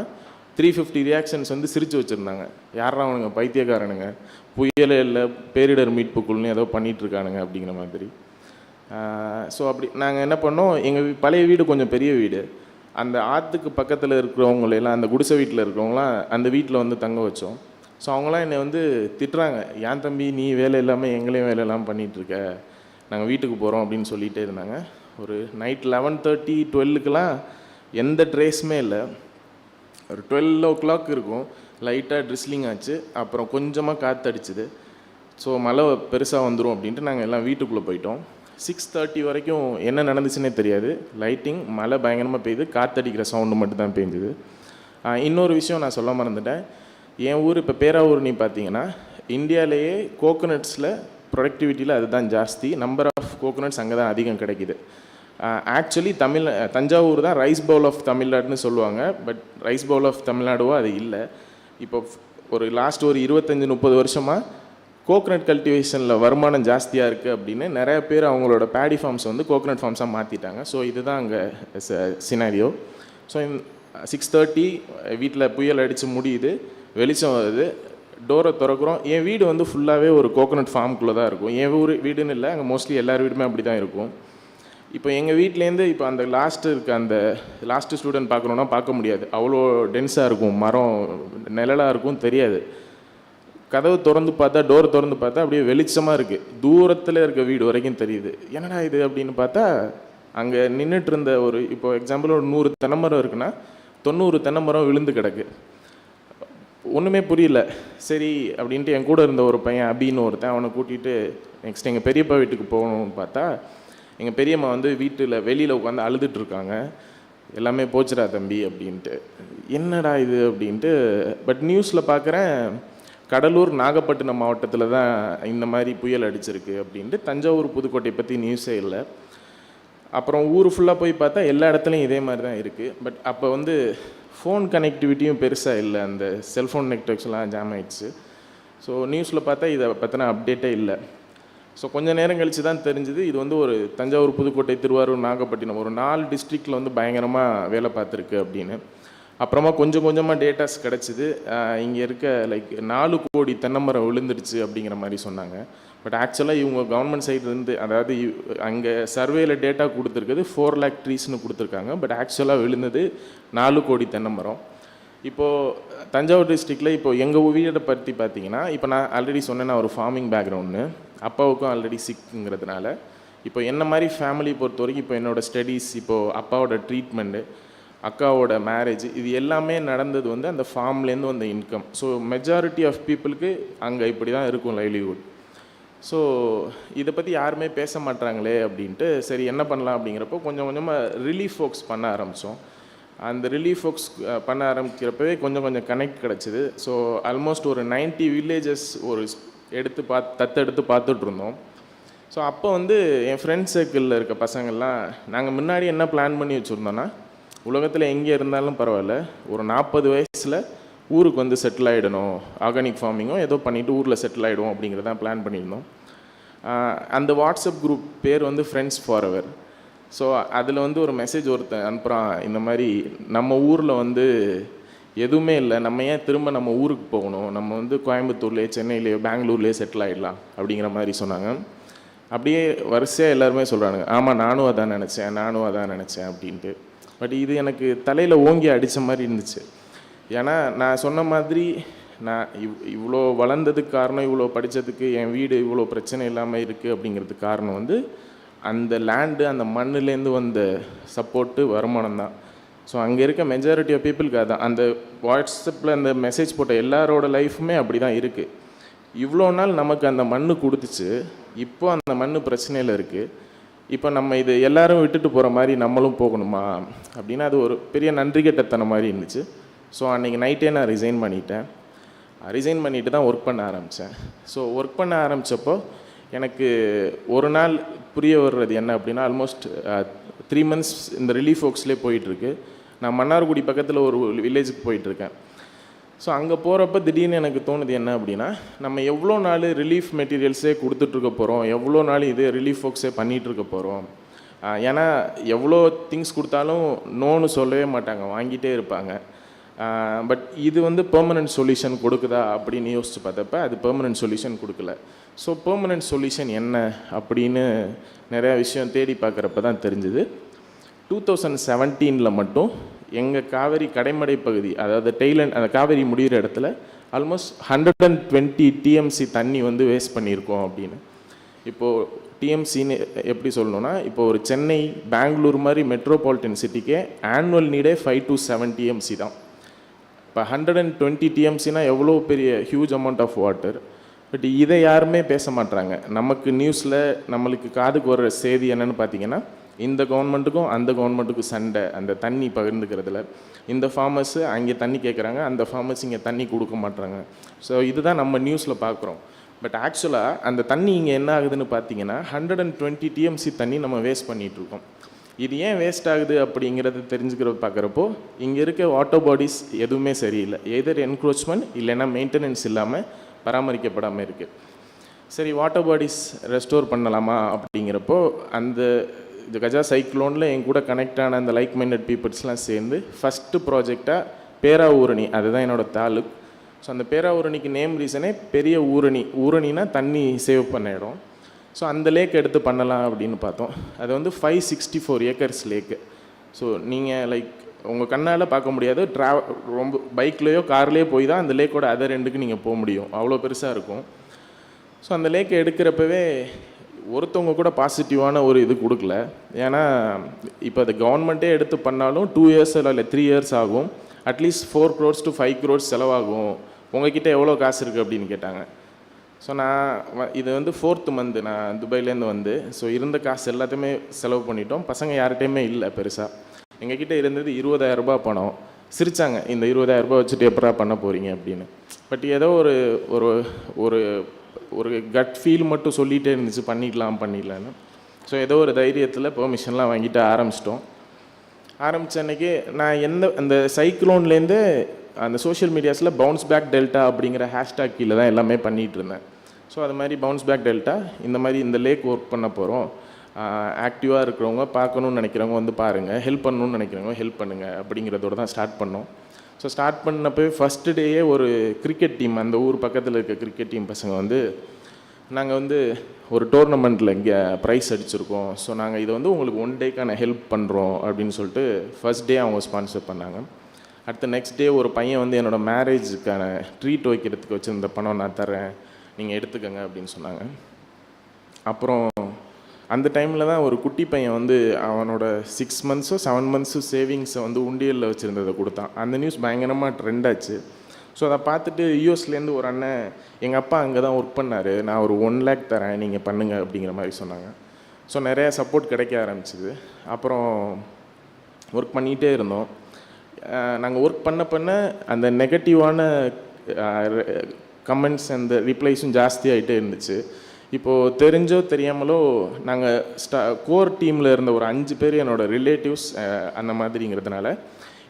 350 ரியாக்ஷன்ஸ் சிரித்து வச்சுருந்தாங்க. யாரா அவனுங்க பைத்தியக்காரனுங்க, புயலே இல்லை பேரிடர் மீட்பு குழுன்னு ஏதோ பண்ணிகிட்ருக்கானுங்க அப்படிங்கிற மாதிரி. ஸோ அப்படி நாங்கள் என்ன பண்ணோம், எங்கள் பழைய வீடு கொஞ்சம் பெரிய வீடு. அந்த ஆற்றுக்கு பக்கத்தில் இருக்கிறவங்களெல்லாம், அந்த குடிசை வீட்டில் இருக்கிறவங்களாம் அந்த வீட்டில் தங்க வச்சோம். ஸோ அவங்களாம் என்னை திட்டுறாங்க, ஏன் தம்பி நீ வேலை இல்லாமல் எங்களையும் வேலை இல்லாமல் பண்ணிகிட்ருக்க, நாங்கள் வீட்டுக்கு போகிறோம் அப்படின்னு சொல்லிகிட்டே இருந்தாங்க. ஒரு நைட் 11:30 12க்குலாம் எந்த ட்ரேஸுமே இல்லை. ஒரு 12 o'clock இருக்கும், லைட்டாக ட்ரிஸ்லிங் ஆச்சு, அப்புறம் கொஞ்சமாக காற்றடிச்சிது. ஸோ மழை பெருசாக வந்துடும் அப்படின்ட்டு நாங்கள் எல்லாம் வீட்டுக்குள்ளே போயிட்டோம். 6:30 வரைக்கும் என்ன நடந்துச்சுன்னே தெரியாது. லைட்டிங், மழை பயங்கரமாக பெய்யுது, காற்றடிக்கிற சவுண்டு மட்டும் தான் பெய்ஞ்சுது. இன்னொரு விஷயம் நான் சொல்ல மறந்துட்டேன். என் ஊர் இப்போ பேராவூர் நீ பார்த்தீங்கன்னா இந்தியாவிலேயே கோகோனட்ஸில் ப்ரொடக்டிவிட்டியில் அதுதான் ஜாஸ்தி. நம்பர் ஆஃப் கோகோனட்ஸ் அங்கே தான் அதிகம் கிடைக்கிது. ஆக்சுவலி தஞ்சாவூர் தான் ரைஸ் பவுல் ஆஃப் தமிழ்நாடுன்னு சொல்லுவாங்க. பட் ரைஸ் பவுல் ஆஃப் தமிழ்நாடுவோ அது இல்லை. இப்போ ஒரு லாஸ்ட் ஒரு 25-30 வருஷமாக கோகோனட் கல்டிவேஷனில் வருமானம் ஜாஸ்தியாக இருக்குது அப்படின்னு நிறைய பேர் அவங்களோட பேடி ஃபார்ம்ஸ் கோகோனட் ஃபார்ம்ஸாக மாற்றிட்டாங்க. ஸோ இதுதான் அங்கே சினாரியோ. ஸோ 6:30 வீட்டில் புயல் அடித்து முடியுது, வெளிச்சம் வருது, டோரை திறக்கிறோம். என் வீடு ஃபுல்லாகவே ஒரு கோகோனட் ஃபார்முக்குள்ளே தான் இருக்கும். என் ஊர் வீடுன்னு இல்லை, அங்கே மோஸ்ட்லி எல்லார் வீடுமே அப்படி தான் இருக்கும். இப்போ எங்கள் வீட்டிலேருந்து இப்போ அந்த லாஸ்ட்டு ஸ்டூடெண்ட் பார்க்கணுன்னா பார்க்க முடியாது, அவ்வளோ டென்ஸாக இருக்கும், மரம் நிழலாக இருக்கும், தெரியாது. கதவு திறந்து பார்த்தா, டோர் திறந்து பார்த்தா அப்படியே வெளிச்சமாக இருக்குது, தூரத்தில் இருக்க வீடு வரைக்கும் தெரியுது. என்னடா இது அப்படின்னு பார்த்தா, அங்கே நின்றுட்டு இருந்த இப்போ எக்ஸாம்பிள் ஒரு 100 தென்னைமரம் இருக்குன்னா 90 தென்னைமரம் விழுந்து கிடக்கு. ஒன்றுமே புரியல. சரி அப்படின்ட்டு என் கூட இருந்த ஒரு பையன் அபின்னு ஒருத்தன், அவனை கூட்டிகிட்டு நெக்ஸ்ட் எங்கள் பெரியப்பா வீட்டுக்கு போகணும்னு பார்த்தா, எங்கள் பெரியம்மா வீட்டில் வெளியில் உட்காந்து அழுதுட்டுருக்காங்க. எல்லாமே போச்சுடா தம்பி அப்படின்ட்டு. என்னடா இது அப்படின்ட்டு. பட் நியூஸில் பார்க்குறேன், கடலூர் நாகப்பட்டினம் மாவட்டத்தில் தான் இந்த மாதிரி புயல் அடிச்சிருக்கு அப்படின்ட்டு. தஞ்சாவூர் புதுக்கோட்டை பற்றி நியூஸே இல்லை. அப்புறம் ஊர் ஃபுல்லாக போய் பார்த்தா எல்லா இடத்துலையும் இதே மாதிரி தான் இருக்குது. பட் அப்போ ஃபோன் கனெக்டிவிட்டியும் பெருசாக இல்லை, அந்த செல்ஃபோன் நெட்வொர்க்ஸ்லாம் ஜாம் ஆகிடுச்சு. ஸோ நியூஸில் பார்த்தா இதை பற்றின அப்டேட்டே இல்லை. ஸோ கொஞ்சம் நேரம் கழித்து தான் தெரிஞ்சுது இது ஒரு தஞ்சாவூர் புதுக்கோட்டை திருவாரூர் நாகப்பட்டினம் ஒரு 4 டிஸ்ட்ரிக்டில் பயங்கரமாக வேலை பார்த்துருக்கு அப்படின்னு. அப்புறமா கொஞ்சம் கொஞ்சமாக டேட்டாஸ் கிடச்சிது. இங்கே இருக்க 4 கோடி தென்னைமரம் விழுந்துடுச்சு அப்படிங்கிற மாதிரி சொன்னாங்க. பட் ஆக்சுவலாக இவங்க கவர்மெண்ட் சைட்லேருந்து, அதாவது அங்கே சர்வேயில் டேட்டா கொடுத்துருக்குது 4 lakh ட்ரீஸ்னு கொடுத்துருக்காங்க. பட் ஆக்சுவலாக விழுந்தது 4 கோடி தென்னைமரம். இப்போது தஞ்சாவூர் டிஸ்ட்ரிக்டில் இப்போ எங்கள் வீடை பற்றி பார்த்தீங்கன்னா, இப்போ நான் ஆல்ரெடி சொன்னேன், நான் ஒரு ஃபார்மிங் பேக்ரவுண்டு, அப்பாவுக்கும் ஆல்ரெடி சிக்குங்கிறதுனால, இப்போ என்ன மாதிரி ஃபேமிலி பொறுத்த வரைக்கும் இப்போ என்னோடய ஸ்டடீஸ், இப்போது அப்பாவோட ட்ரீட்மெண்ட்டு, அக்காவோட மேரேஜ், இது எல்லாமே நடந்தது வந்து அந்த ஃபார்ம்லேருந்து வந்த இன்கம். ஸோ மெஜாரிட்டி ஆஃப் பீப்புளுக்கு அங்கே இப்படி தான் இருக்கும் லைவ்லிஹுட். ஸோ இதை பற்றி யாருமே பேச மாட்டாங்களே அப்படின்ட்டு, சரி என்ன பண்ணலாம் அப்படிங்கிறப்போ கொஞ்சம் கொஞ்சமாக ரிலீஃப் ஒர்க்ஸ் பண்ண ஆரம்பித்தோம். அந்த ரிலீஃப் ஒர்க்ஸ் பண்ண ஆரம்பிக்கிறப்பவே கொஞ்சம் கொஞ்சம் கனெக்ட் கிடச்சிது. ஸோ ஆல்மோஸ்ட் ஒரு 90 வில்லேஜஸ் ஒரு தத்தெடுத்து பார்த்துட்ருந்தோம். ஸோ அப்போ வந்து என் ஃப்ரெண்ட்ஸ் சர்க்கிளில் இருக்க பசங்கள்லாம் நாங்கள் முன்னாடி என்ன பிளான் பண்ணி வச்சுருந்தோன்னா, உலகத்தில் எங்கே இருந்தாலும் பரவாயில்ல, ஒரு 40 வயசில் ஊருக்கு வந்து செட்டில் ஆகிடணும், ஆர்கானிக் ஃபார்மிங்கும் ஏதோ பண்ணிவிட்டு ஊரில் செட்டில் ஆகிடும் அப்படிங்கிறதான் பிளான் பண்ணியிருந்தோம். அந்த வாட்ஸ்அப் குரூப் பேர் வந்து ஃப்ரெண்ட்ஸ் ஃபார் எவர். ஸோ அதில் வந்து ஒரு மெசேஜ் ஒருத்தன் அனுப்புகிறான், இந்த மாதிரி நம்ம ஊரில் வந்து எதுவுமே இல்லை, நம்ம ஏன் திரும்ப நம்ம ஊருக்கு போகணும், நம்ம வந்து கோயம்புத்தூர்லேயே சென்னையிலேயோ பெங்களூர்லேயே செட்டில் ஆகிடலாம் அப்படிங்கிற மாதிரி சொன்னாங்க. அப்படியே வரிசையாக எல்லாருமே சொல்கிறானுங்க, ஆமாம் நானும் அதான் நினச்சேன் அப்படின்ட்டு. பட் இது எனக்கு தலையில் ஓங்கி அடித்த மாதிரி இருந்துச்சு. ஏன்னா நான் சொன்ன மாதிரி நான் இவ்வளோ வளர்ந்ததுக்கு காரணம், இவ்வளோ படித்ததுக்கு, என் வீடு இவ்வளோ பிரச்சனை இல்லாமல் இருக்குது அப்படிங்கிறதுக்கு காரணம் வந்து அந்த லேண்டு, அந்த மண்ணுலேருந்து வந்த சப்போர்ட்டு, வருமானம் தான். ஸோ அங்கே இருக்க மெஜாரிட்டி ஆஃப் பீப்புளுக்கு அதான். அந்த வாட்ஸ்அப்பில் அந்த மெசேஜ் போட்ட எல்லாரோட லைஃப்புமே அப்படி தான் இருக்குது. இவ்வளோ நாள் நமக்கு அந்த மண்ணு கொடுத்துச்சு, இப்போ அந்த மண் பிரச்சனையில் இருக்குது. இப்போ நம்ம இது எல்லோரும் விட்டுட்டு போகிற மாதிரி நம்மளும் போகணுமா அப்படின்னா அது ஒரு பெரிய நன்றி கெட்டத்தனம் மாதிரி இருந்துச்சு. ஸோ அன்றைக்கி நைட்டே நான் ரிசைன் பண்ணிவிட்டு தான் ஒர்க் பண்ண ஆரம்பித்தேன். ஸோ ஒர்க் பண்ண ஆரம்பித்தப்போ எனக்கு ஒரு நாள் புரிய வர்றது என்ன அப்படின்னா, ஆல்மோஸ்ட் 3 months இந்த ரிலீஃப் ஒர்க்ஸ்லேயே போயிட்டுருக்கு. நான் மன்னார்குடி பக்கத்தில் ஒரு வில்லேஜுக்கு போயிட்டுருக்கேன். ஸோ அங்கே போகிறப்ப திடீர்னு எனக்கு தோணுது என்ன அப்படின்னா, நம்ம எவ்வளோ நாள் ரிலீஃப் மெட்டீரியல்ஸே கொடுத்துட்ருக்க போகிறோம், எவ்வளோ நாள் இது ரிலீஃப் ஒர்க்ஸே பண்ணிகிட்ருக்க போகிறோம். ஏன்னா எவ்வளோ திங்ஸ் கொடுத்தாலும் நோன்னு சொல்லவே மாட்டாங்க, வாங்கிட்டே இருப்பாங்க. பட் இது வந்து பெர்மனன்ட் சொல்யூஷன் கொடுக்குதா அப்படின்னு யோசித்து பார்த்தப்ப அது பெர்மனன்ட் சொல்யூஷன் கொடுக்கல. ஸோ பெர்மனன்ட் சொல்யூஷன் என்ன அப்படின்னு நிறையா விஷயம் தேடி பார்க்குறப்ப தான் தெரிஞ்சுது. 2017 மட்டும் எங்கள் காவேரி கடைமடை பகுதி, அதாவது டெய்லண்ட், அந்த காவேரி முடிகிற இடத்துல ஆல்மோஸ்ட் 120 TMC தண்ணி வந்து வேஸ்ட் பண்ணியிருக்கோம் அப்படின்னு. இப்போது டிஎம்சின்னு எப்படி சொல்லணுன்னா, இப்போ ஒரு சென்னை, பெங்களூர் மாதிரி மெட்ரோபாலிட்டன் சிட்டிக்கே ஆனுவல் நீடே 5 to 7 TMC தான். இப்போ 120 TMCனா எவ்வளோ பெரிய huge amount of water. But இதை யாருமே பேச மாட்டாங்க. நமக்கு நியூஸில் நம்மளுக்கு காதுக்கு வர்ற செய்தி என்னென்னு பார்த்தீங்கன்னா, இந்த கவர்மெண்ட்டுக்கும் அந்த கவர்மெண்ட்டுக்கும் சண்டை, அந்த தண்ணி பகிர்ந்துக்கிறதுல. இந்த ஃபார்மர்ஸு அங்கே தண்ணி கேட்குறாங்க, அந்த ஃபார்மர்ஸ் இங்கே தண்ணி கொடுக்க மாட்டாங்க. ஸோ இதுதான் நம்ம நியூஸில் பார்க்குறோம். பட் ஆக்சுவலாக அந்த தண்ணி இங்கே என்ன ஆகுதுன்னு பார்த்தீங்கன்னா, 120 TMC தண்ணி நம்ம வேஸ்ட் பண்ணிகிட்ருக்கோம். இது ஏன் வேஸ்ட் ஆகுது அப்படிங்கிறத பார்க்குறப்போ இங்கே இருக்க வாட்டர் பாடிஸ் எதுவுமே சரியில்லை. எதர் என்க்ரோச்மெண்ட் இல்லைன்னா மெயின்டெனன்ஸ் இல்லாமல் பராமரிக்கப்படாமல் இருக்குது. சரி, வாட்டர் பாடிஸ் ரெஸ்டோர் பண்ணலாமா அப்படிங்கிறப்போ அந்த இது கஜா சைக்ளோனில் என் கூட கனெக்ட் ஆன அந்த லைக் மைண்டட் பீப்புள்ஸ்லாம் சேர்ந்து ஃபஸ்ட்டு ப்ராஜெக்டாக பேராவூரணி, அதுதான் என்னோடய தாலுக். ஸோ அந்த பேராவூரணிக்கு நேம் ரீசனே பெரிய ஊரணினா தண்ணி சேவ் பண்ண இடம். ஸோ அந்த லேக் எடுத்து பண்ணலாம் அப்படின்னு பார்த்தோம். அது வந்து 564 acres லேக்கு. ஸோ நீங்கள் லைக் உங்கள் கண்ணால் பார்க்க முடியாது, ரொம்ப பைக்லேயோ கார்லேயோ போய் தான் அந்த லேக்கோட அதர் எண்டுக்கு நீங்கள் போக முடியும், அவ்வளோ பெருசாக இருக்கும். ஸோ அந்த லேக்கை எடுக்கிறப்பவே ஒருத்தவங்க கூட பாசிட்டிவான ஒரு இது கொடுக்கல. ஏன்னா இப்போ அது கவர்மெண்ட்டே எடுத்து பண்ணாலும் 2 years இல்லை 3 years ஆகும். அட்லீஸ்ட் 4 crores to 5 crores செலவாகும். உங்ககிட்ட எவ்வளோ காசு இருக்குது அப்படின்னு கேட்டாங்க. ஸோ நான் இது வந்து 4th month நான் துபாயிலேருந்து வந்து, ஸோ இருந்த காசு எல்லாத்தையுமே செலவு பண்ணிட்டோம். பசங்க யார்கிட்டையுமே இல்லை பெருசாக. எங்ககிட்ட இருந்தது 20,000 ரூபாய் பணம். சிரித்தாங்க, இந்த 20,000 ரூபாய் வச்சுட்டு எப்படா பண்ண போகிறீங்க அப்படின்னு. பட் ஏதோ ஒரு ஒரு ஒரு கட் ஃபீல் மட்டும் சொல்லிகிட்டே இருந்துச்சு, பண்ணிடலான்னு. ஸோ ஏதோ ஒரு தைரியத்தில் பெர்மிஷன்லாம் வாங்கிட்டு ஆரம்பிச்சிட்டோம். ஆரம்பித்த அன்றைக்கி நான் அந்த சைக்ளோன்லேருந்து அந்த சோஷியல் மீடியாஸில் பவுன்ஸ் பேக் டெல்டா அப்படிங்கிற ஹேஷ்டாக் கீழே தான் எல்லாமே பண்ணிகிட்டு இருந்தேன். ஸோ அது மாதிரி பவுன்ஸ் பேக் டெல்டா, இந்த மாதிரி இந்த லேக் ஒர்க் பண்ண போகிறோம், ஆக்டிவாக இருக்கிறவங்க, பார்க்கணுன்னு நினைக்கிறவங்க வந்து பாருங்கள், ஹெல்ப் பண்ணணுன்னு நினைக்கிறவங்க ஹெல்ப் பண்ணுங்கள் அப்படிங்கிறதோடு தான் ஸ்டார்ட் பண்ணோம். ஸோ ஸ்டார்ட் பண்ணப்போவே ஃபஸ்ட்டு டேயே ஒரு கிரிக்கெட் டீம், அந்த ஊர் பக்கத்தில் இருக்க கிரிக்கெட் டீம் பசங்க வந்து, நாங்கள் வந்து ஒரு டோர்னமெண்ட்டில் இங்கே ப்ரைஸ் அடிச்சிருக்கோம், ஸோ நாங்கள் இதை வந்து உங்களுக்கு 1 டேக்கான ஹெல்ப் பண்ணுறோம் அப்படின்னு சொல்லிட்டு ஃபஸ்ட் டே அவங்க ஸ்பான்சர் பண்ணாங்க. அடுத்த நெக்ஸ்ட் டே ஒரு பையன் வந்து என்னோடய மேரேஜுக்கான ட்ரீட் வைக்கிறதுக்கு வச்சுருந்த பணம் நான் தரேன், நீங்கள் எடுத்துக்கங்க அப்படின்னு சொன்னாங்க. அப்புறம் அந்த டைமில் தான் ஒரு குட்டி பையன் வந்து அவனோட 6 months 7 months சேவிங்ஸை வந்து உண்டியலில் வச்சுருந்ததை கொடுத்தான். அந்த நியூஸ் பயங்கரமாக ட்ரெண்ட் ஆச்சு. ஸோ அதை பார்த்துட்டு யூஎஸ்லேருந்து ஒரு அண்ணன், எங்கள் அப்பா அங்கே தான் ஒர்க் பண்ணார், நான் ஒரு 1 lakh தரேன், நீங்கள் பண்ணுங்கள் அப்படிங்கிற மாதிரி சொன்னாங்க. ஸோ நிறையா சப்போர்ட் கிடைக்க ஆரம்பிச்சிது. அப்புறம் ஒர்க் பண்ணிகிட்டே இருந்தோம். நாங்கள் ஒர்க் பண்ண அந்த நெகட்டிவான கமெண்ட்ஸ் அந்த ரிப்ளைஸும் ஜாஸ்தியாகிட்டே இருந்துச்சு. இப்போது தெரிஞ்சோ தெரியாமலோ நாங்கள் கோர் டீமில் இருந்த ஒரு 5 பேர் என்னோடய ரிலேட்டிவ்ஸ் அந்த மாதிரிங்கிறதுனால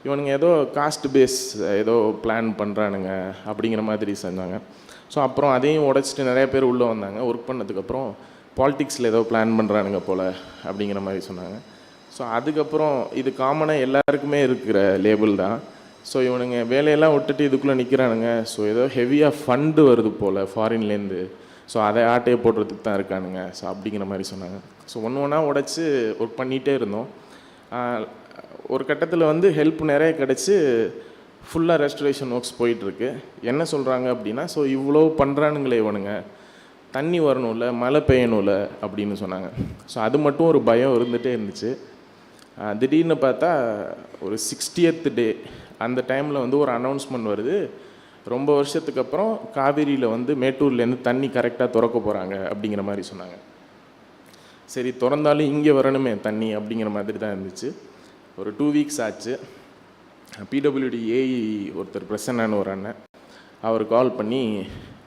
இவனுங்க ஏதோ காஸ்ட் பேஸ் ஏதோ பிளான் பண்ணுறானுங்க அப்படிங்கிற மாதிரி செஞ்சாங்க. ஸோ அப்புறம் அதையும் உடச்சிட்டு நிறைய பேர் உள்ளே வந்தாங்க. ஒர்க் பண்ணதுக்கப்புறம் பாலிடிக்ஸில் ஏதோ பிளான் பண்ணுறானுங்க போல் அப்படிங்கிற மாதிரி சொன்னாங்க. ஸோ அதுக்கப்புறம் இது காமனாக எல்லாருக்குமே இருக்கிற லேபிள் தான். ஸோ இவனுங்க வேலையெல்லாம் விட்டுட்டு இதுக்குள்ளே நிற்கிறானுங்க. ஸோ ஏதோ ஹெவியாக ஃபண்டு வருது போல் ஃபாரின்லேருந்து, ஸோ அதை ஆட்டையை போடுறதுக்கு தான் இருக்கானுங்க. ஸோ அப்படிங்கிற மாதிரி சொன்னாங்க. ஸோ ஒன்று ஒன்றா உடச்சி ஒர்க் பண்ணிகிட்டே இருந்தோம். ஒரு கட்டத்தில் வந்து ஹெல்ப் நிறைய கிடச்சி ஃபுல்லாக ரெஸ்டரேஷன் ஒர்க்ஸ் போயிட்டுருக்கு. என்ன சொல்கிறாங்க அப்படின்னா, ஸோ இவ்வளோ பண்ணுறானுங்களே இவனுங்க, தண்ணி வரணும்ல, மழை பெய்யணும்ல அப்படின்னு சொன்னாங்க. ஸோ அது மட்டும் ஒரு பயம் இருந்துகிட்டே இருந்துச்சு. திடீர்னு பார்த்தா ஒரு 60th டே அந்த டைமில் வந்து ஒரு அனௌன்ஸ்மெண்ட் வருது, ரொம்ப வருஷத்துக்கு அப்புறம் காவேரியில் வந்து மேட்டூர்லேருந்து தண்ணி கரெக்டாக திறக்க போகிறாங்க அப்படிங்கிற மாதிரி சொன்னாங்க. சரி, திறந்தாலும் இங்கே வரணுமே தண்ணி அப்படிங்கிற மாதிரி தான் இருந்துச்சு. ஒரு 2 weeks ஆச்சு. பிடபிள்யூடி ஏஇ ஒருத்தர் பிரசன்னான்னு ஒரு அண்ணன், அவர் கால் பண்ணி,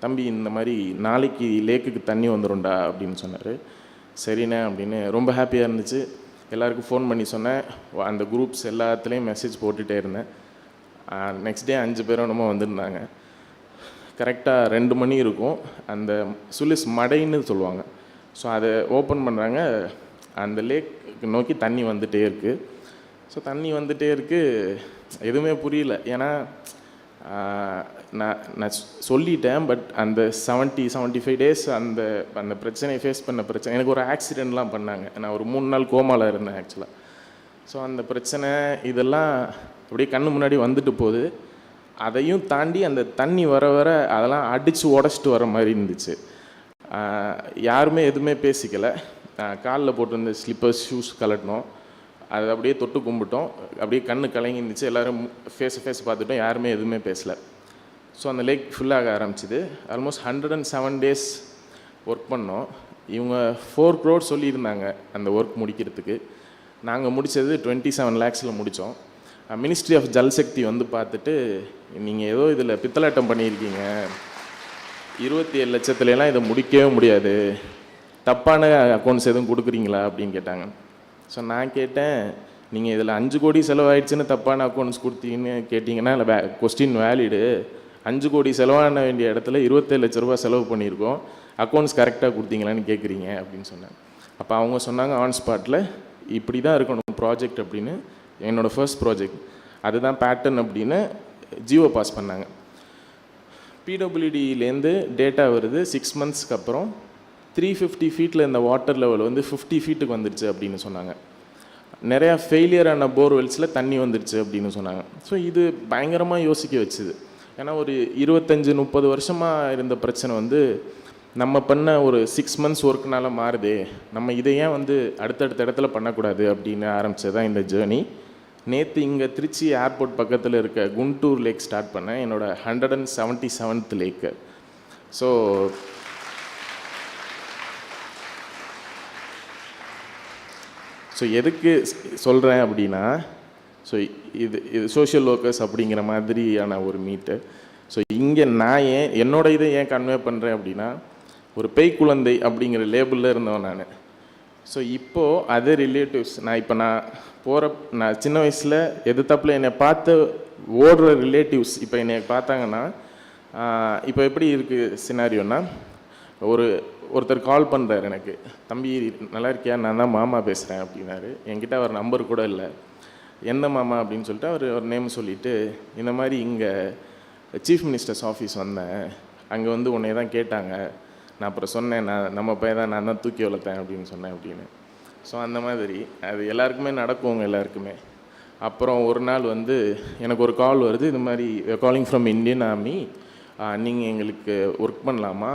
தம்பி இந்த மாதிரி நாளைக்கு லேக்குக்கு தண்ணி வந்துடும்டா அப்படின்னு சொன்னார். சரிண்ணே அப்படின்னு ரொம்ப ஹாப்பியாக இருந்துச்சு. எல்லாருக்கும் ஃபோன் பண்ணி சொன்னேன். அந்த குரூப்ஸ் எல்லாத்துலேயும் மெசேஜ் போட்டுகிட்டே இருந்தேன். நெக்ஸ்ட் டே 5 பேரும் நம்ம வந்திருந்தாங்க. கரெக்டாக 2 மணி இருக்கும். அந்த சுலிஸ் மடைன்னு சொல்லுவாங்க. ஸோ அதை ஓப்பன் பண்ணுறாங்க. அந்த லேக் நோக்கி தண்ணி வந்துகிட்டே இருக்குது. ஸோ தண்ணி வந்துகிட்டே இருக்குது, எதுவுமே புரியல. ஏன்னா நான் சொல்லிட்டேன், பட் அந்த 70-75 டேஸ் அந்த அந்த பிரச்சனையை ஃபேஸ் பண்ண பிரச்சனை, எனக்கு ஒரு ஆக்சிடெண்ட்லாம் பண்ணாங்க. நான் ஒரு 3 நாள் கோமாவில் இருந்தேன் ஆக்சுவலாக. ஸோ அந்த பிரச்சனை இதெல்லாம் அப்படியே கண்ணு முன்னாடி வந்துட்டு போகுது. அதையும் தாண்டி அந்த தண்ணி வர வர அதெல்லாம் அடித்து உடச்சிட்டு வர மாதிரி இருந்துச்சு. யாருமே எதுவுமே பேசிக்கலை. காலில் போட்டிருந்த ஸ்லிப்பர்ஸ் ஷூஸ் கலட்டினோம். அதை அப்படியே தொட்டு கும்பிட்டோம். அப்படியே கண்ணு கலங்கி இருந்துச்சு. எல்லோரும் ஃபேஸ் பார்த்துட்டோம். யாருமே எதுவுமே பேசலை. ஸோ அந்த லேக் ஃபுல்லாக ஆரம்பிச்சிது. ஆல்மோஸ்ட் 107 டேஸ் ஒர்க் பண்ணோம். இவங்க 4 crore சொல்லியிருந்தாங்க அந்த ஒர்க் முடிக்கிறதுக்கு. நாங்கள் முடித்தது 27 lakhs முடித்தோம். மினிஸ்ட்ரி ஆஃப் ஜல்சக்தி வந்து பார்த்துட்டு, நீங்கள் ஏதோ இதில் பித்தலாட்டம் பண்ணியிருக்கீங்க, 27 லட்சத்துலலாம் இதை முடிக்கவே முடியாது, தப்பான அக்கௌண்ட்ஸ் எதுவும் கொடுக்குறீங்களா அப்படின்னு கேட்டாங்க. ஸோ நான் கேட்டேன், நீங்கள் இதில் 5 கோடி செலவாயிடுச்சுன்னு தப்பான அக்கௌண்ட்ஸ் கொடுத்தீங்கன்னு கேட்டிங்கன்னா இல்லை, கொஸ்டின் வேலிடு. 5 கோடி செலவான வேண்டிய இடத்துல 27 லட்ச ரூபா செலவு பண்ணியிருக்கோம், அக்கௌண்ட்ஸ் கரெக்டாக கொடுத்தீங்களான்னு கேட்குறீங்க அப்படின்னு சொன்னேன். அப்போ அவங்க சொன்னாங்க ஆன் ஸ்பாட்டில், இப்படி தான் இருக்கணும் ப்ராஜெக்ட் அப்படின்னு. என்னோடய ஃபர்ஸ்ட் ப்ராஜெக்ட் அதுதான் பேட்டர்ன் அப்படின்னு ஜியோ பாஸ் பண்ணாங்க. பிடபிள்யூடியிலேருந்து டேட்டா வருது, 6 monthsக்கு அப்புறம் 350 feet இந்த வாட்டர் லெவல் வந்து 50 feet வந்துடுச்சு அப்படின்னு சொன்னாங்க. நிறையா ஃபெயிலியரான போர்வெல்ஸில் தண்ணி வந்துடுச்சு அப்படின்னு சொன்னாங்க. ஸோ இது பயங்கரமாக யோசிக்க வச்சுது. ஏன்னா ஒரு 25-30 வருஷமாக இருந்த பிரச்சனை வந்து நம்ம பண்ண ஒரு 6 months ஒர்க்குனால மாறுதே, நம்ம இதை ஏன் வந்து அடுத்தடுத்த இடத்துல பண்ணக்கூடாது அப்படின்னு ஆரம்பித்தது தான் இந்த ஜேர்னி. நேற்று இங்கே திருச்சி ஏர்போர்ட் பக்கத்தில் இருக்க குண்டூர் லேக் ஸ்டார்ட் பண்ணேன், என்னோடய 177th லேக்கு. ஸோ எதுக்கு சொல்கிறேன் அப்படின்னா, ஸோ இது சோஷியல் ஒர்க்கர்ஸ் அப்படிங்கிற மாதிரியான ஒரு மீட்டு. ஸோ இங்கே நான் என்னோட இதை ஏன் கன்வே பண்ணுறேன் அப்படின்னா, ஒரு பேய் குழந்தை அப்படிங்கிற லேபிளில் இருந்தவன் நான். ஸோ இப்போது அதே ரிலேட்டிவ்ஸ், நான் சின்ன வயசில் எதிர்த்தாப்பில் என்னை பார்த்து ஓடுற ரிலேட்டிவ்ஸ் இப்போ என்னை பார்த்தாங்கன்னா, இப்போ எப்படி இருக்குது சினாரியோன்னா, ஒருத்தர் கால் பண்ணுறாரு எனக்கு, தம்பி நல்லா இருக்கியா, நான் தான் மாமா பேசுகிறேன் அப்படின்னாரு. என்கிட்ட அவர் நம்பர் கூட இல்லை. எந்த மாமா அப்படின்னு சொல்லிட்டு அவர் நேம் சொல்லிவிட்டு, இந்த மாதிரி இங்கே சீஃப் மினிஸ்டர்ஸ் ஆஃபீஸ் வந்தேன், அங்கே வந்து உன்னை தான் கேட்டாங்க, நான் அப்புறம் சொன்னேன், நம்ம பையன் நான் தான் தூக்கி வளர்த்தேன் அப்படின்னு சொன்னேன் அப்படின்னு. ஸோ அந்த மாதிரி அது எல்லாருக்குமே நடக்குவங்க எல்லாருக்குமே. அப்புறம் ஒரு நாள் வந்து எனக்கு ஒரு கால் வருது, இது மாதிரி காலிங் ஃப்ரம் இந்தியன் ஆர்மி, நீங்கள் எங்களுக்கு ஒர்க் பண்ணலாமா,